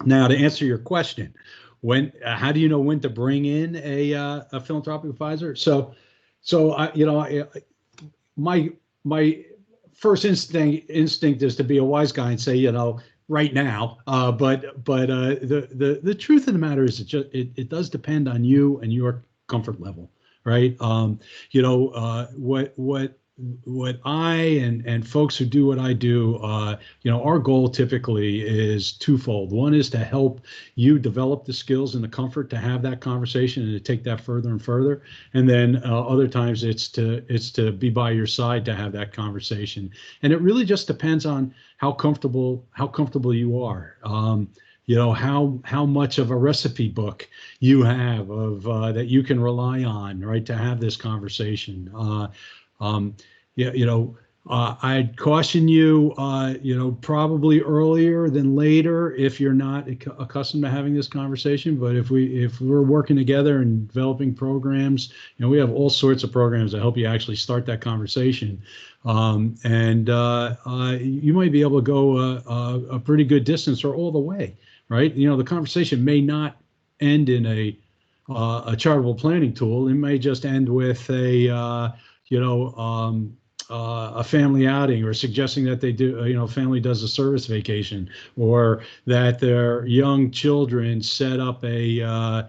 Now, to answer your question, how do you know when to bring in a philanthropic advisor? My first instinct is to be a wise guy and say, right now. But the truth of the matter is it does depend on you and your comfort level, right? What I and folks who do what I do, our goal typically is twofold. One is to help you develop the skills and the comfort to have that conversation and to take that further and further. And then other times it's to be by your side to have that conversation. And it really just depends on how comfortable you are. How much of a recipe book you have of that you can rely on, right, to have this conversation. I'd caution you, probably earlier than later if you're not accustomed to having this conversation. But if we're working together and developing programs, we have all sorts of programs that help you actually start that conversation. And you might be able to go a pretty good distance or all the way, right? The conversation may not end in a charitable planning tool. It may just end with a family outing, or suggesting that they do, family does a service vacation, or that their young children set up a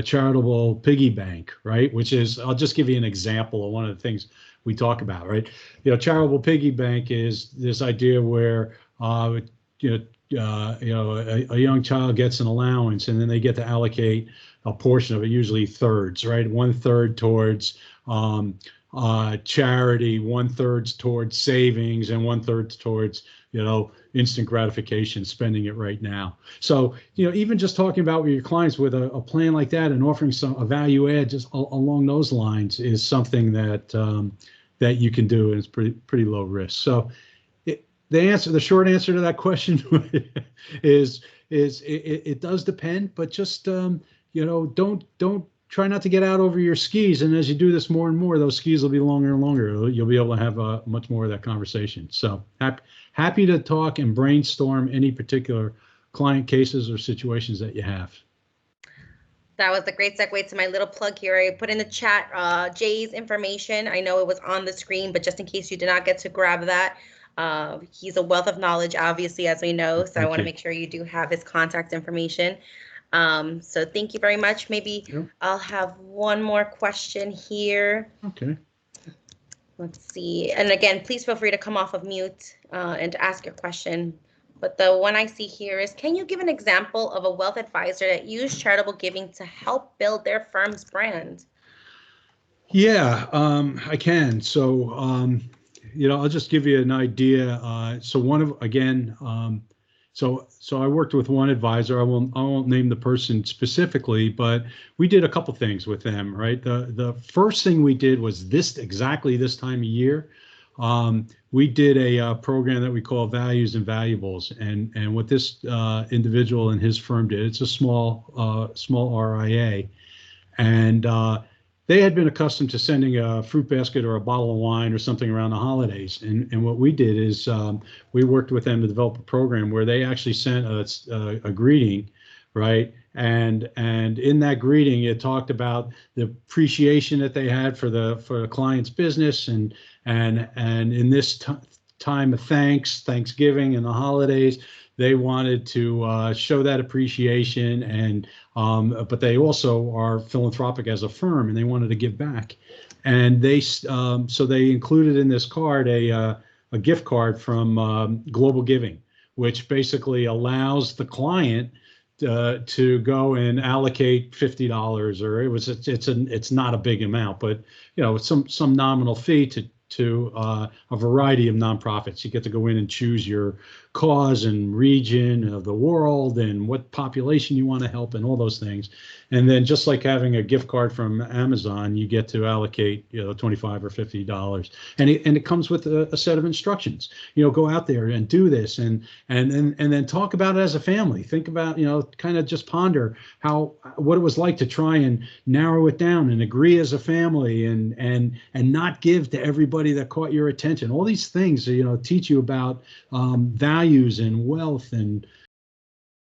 charitable piggy bank, right? Which is, I'll just give you an example of one of the things we talk about, right? Charitable piggy bank is this idea where, a young child gets an allowance, and then they get to allocate a portion of it, usually thirds, right? 1/3 towards charity, 1/3 towards savings, and 1/3 towards, instant gratification, spending it right now. So, even just talking about with your clients with a plan like that and offering a value add just along those lines is something that that you can do, and it's pretty low risk. So the short answer to that question is it does depend, but just don't try not to get out over your skis. And as you do this more and more, those skis will be longer and longer. You'll be able to have much more of that conversation. So happy to talk and brainstorm any particular client cases or situations that you have. That was a great segue to my little plug here. I put in the chat Jay's information. I know it was on the screen, but just in case you did not get to grab that, he's a wealth of knowledge, obviously, as we know. So I want to make sure you do have his contact information. So thank you very much. Maybe I'll have one more question here. Okay. Let's see. And again, please feel free to come off of mute and to ask your question. But the one I see here is, can you give an example of a wealth advisor that used charitable giving to help build their firm's brand? Yeah, I can. So, I'll just give you an idea. So I worked with one advisor. I won't name the person specifically, but we did a couple things with them, right? The first thing we did was exactly this time of year. We did a program that we call Values and Valuables, and what this individual and his firm did, it's a small RIA, and they had been accustomed to sending a fruit basket or a bottle of wine or something around the holidays. And what we did is we worked with them to develop a program where they actually sent a greeting, right? And in that greeting, it talked about the appreciation that they had for the client's business, and in this time of Thanksgiving and the holidays, they wanted to show that appreciation, but they also are philanthropic as a firm, and they wanted to give back. And so they included in this card a gift card from Global Giving, which basically allows the client to go and allocate $50, or it's not a big amount, but some nominal fee to a variety of nonprofits. You get to go in and choose your cause and region of the world and what population you want to help and all those things. And then just like having a gift card from Amazon, you get to allocate $25 or $50. And it comes with a set of instructions. Go out there and do this and then talk about it as a family. Think about, kind of just ponder what it was like to try and narrow it down and agree as a family and not give to everybody that caught your attention. All these things, teach you about values and wealth, and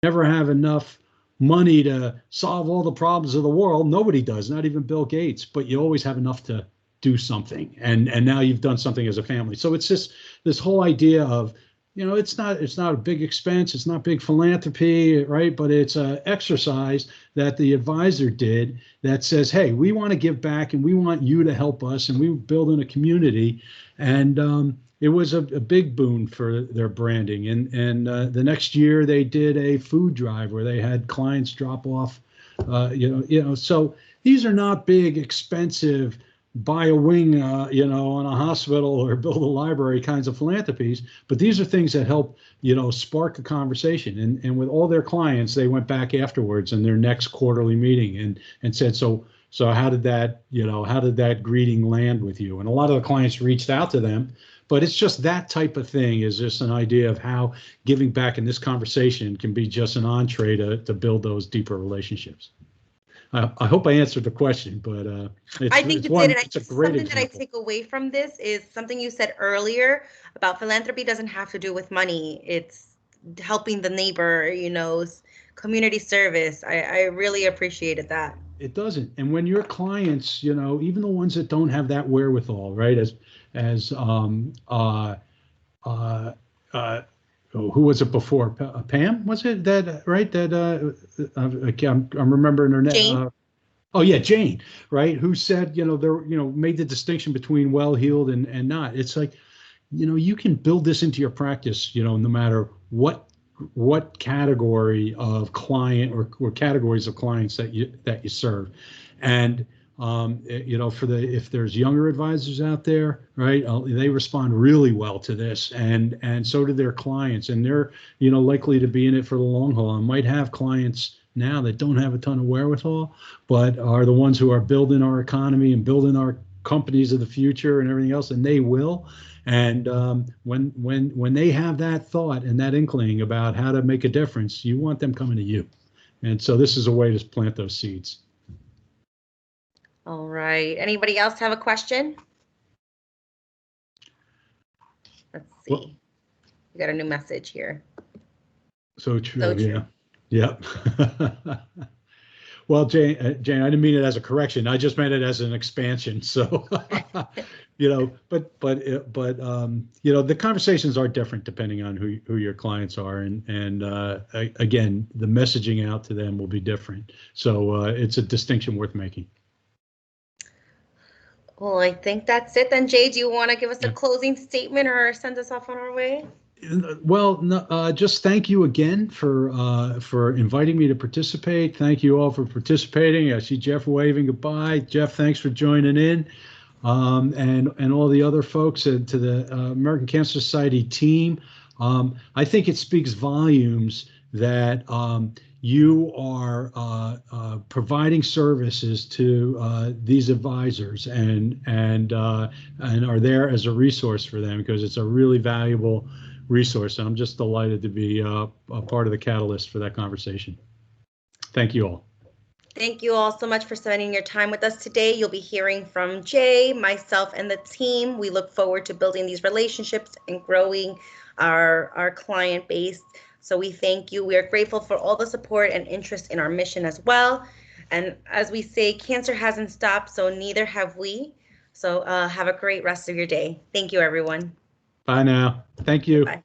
never have enough money to solve all the problems of the world. Nobody does, not even Bill Gates, but you always have enough to do something. And now you've done something as a family. So it's just this whole idea of, it's not a big expense. It's not big philanthropy, right? But it's an exercise that the advisor did that says, hey, we want to give back and we want you to help us, and we build in a community. And it was a big boon for their branding. And the next year they did a food drive where they had clients drop off, so these are not big, expensive, buy a wing, on a hospital or build a library kinds of philanthropies, but these are things that help, spark a conversation. And with all their clients, they went back afterwards in their next quarterly meeting and said, so how did that greeting land with you? And a lot of the clients reached out to them, but it's just that type of thing is just an idea of how giving back in this conversation can be just an entree to build those deeper relationships. I hope I answered the question, but I think you did. And it's a great something example. that I take away from this is something you said earlier about philanthropy doesn't have to do with money. It's helping the neighbor, community service. I really appreciated that. It doesn't. And when your clients, even the ones that don't have that wherewithal, right? Who was it before? Pam, was it that, right? I'm remembering her name. Jane. Oh yeah, Jane, right? Who said, made the distinction between well-heeled and not. It's like, you can build this into your practice, no matter what category of client or categories of clients that you serve. And if there's younger advisors out there, right, they respond really well to this, and so do their clients, and they're, likely to be in it for the long haul. I might have clients now that don't have a ton of wherewithal, but are the ones who are building our economy and building our companies of the future and everything else, and they will. And when they have that thought and that inkling about how to make a difference, you want them coming to you. And so this is a way to plant those seeds. All right. Anybody else have a question? Let's see. Well, we got a new message here. So true. So true. Yeah. Well, Jane, I didn't mean it as a correction. I just meant it as an expansion. So, but the conversations are different depending on who your clients are, and again, the messaging out to them will be different. So it's a distinction worth making. Well, I think that's it then. Jay, do you want to give us a closing statement or send us off on our way? Well, no, just thank you again for inviting me to participate. Thank you all for participating. I see Jeff waving goodbye. Jeff, thanks for joining in, and all the other folks, and to the American Cancer Society team. I think it speaks volumes that you are providing services to these advisors and are there as a resource for them, because it's a really valuable resource. I'm just delighted to be a part of the catalyst for that conversation. Thank you all. Thank you all so much for spending your time with us today. You'll be hearing from Jay, myself, and the team. We look forward to building these relationships and growing our client base. So we thank you. We are grateful for all the support and interest in our mission as well. And as we say, cancer hasn't stopped, so neither have we. So have a great rest of your day. Thank you, everyone. Bye now. Thank you. Bye.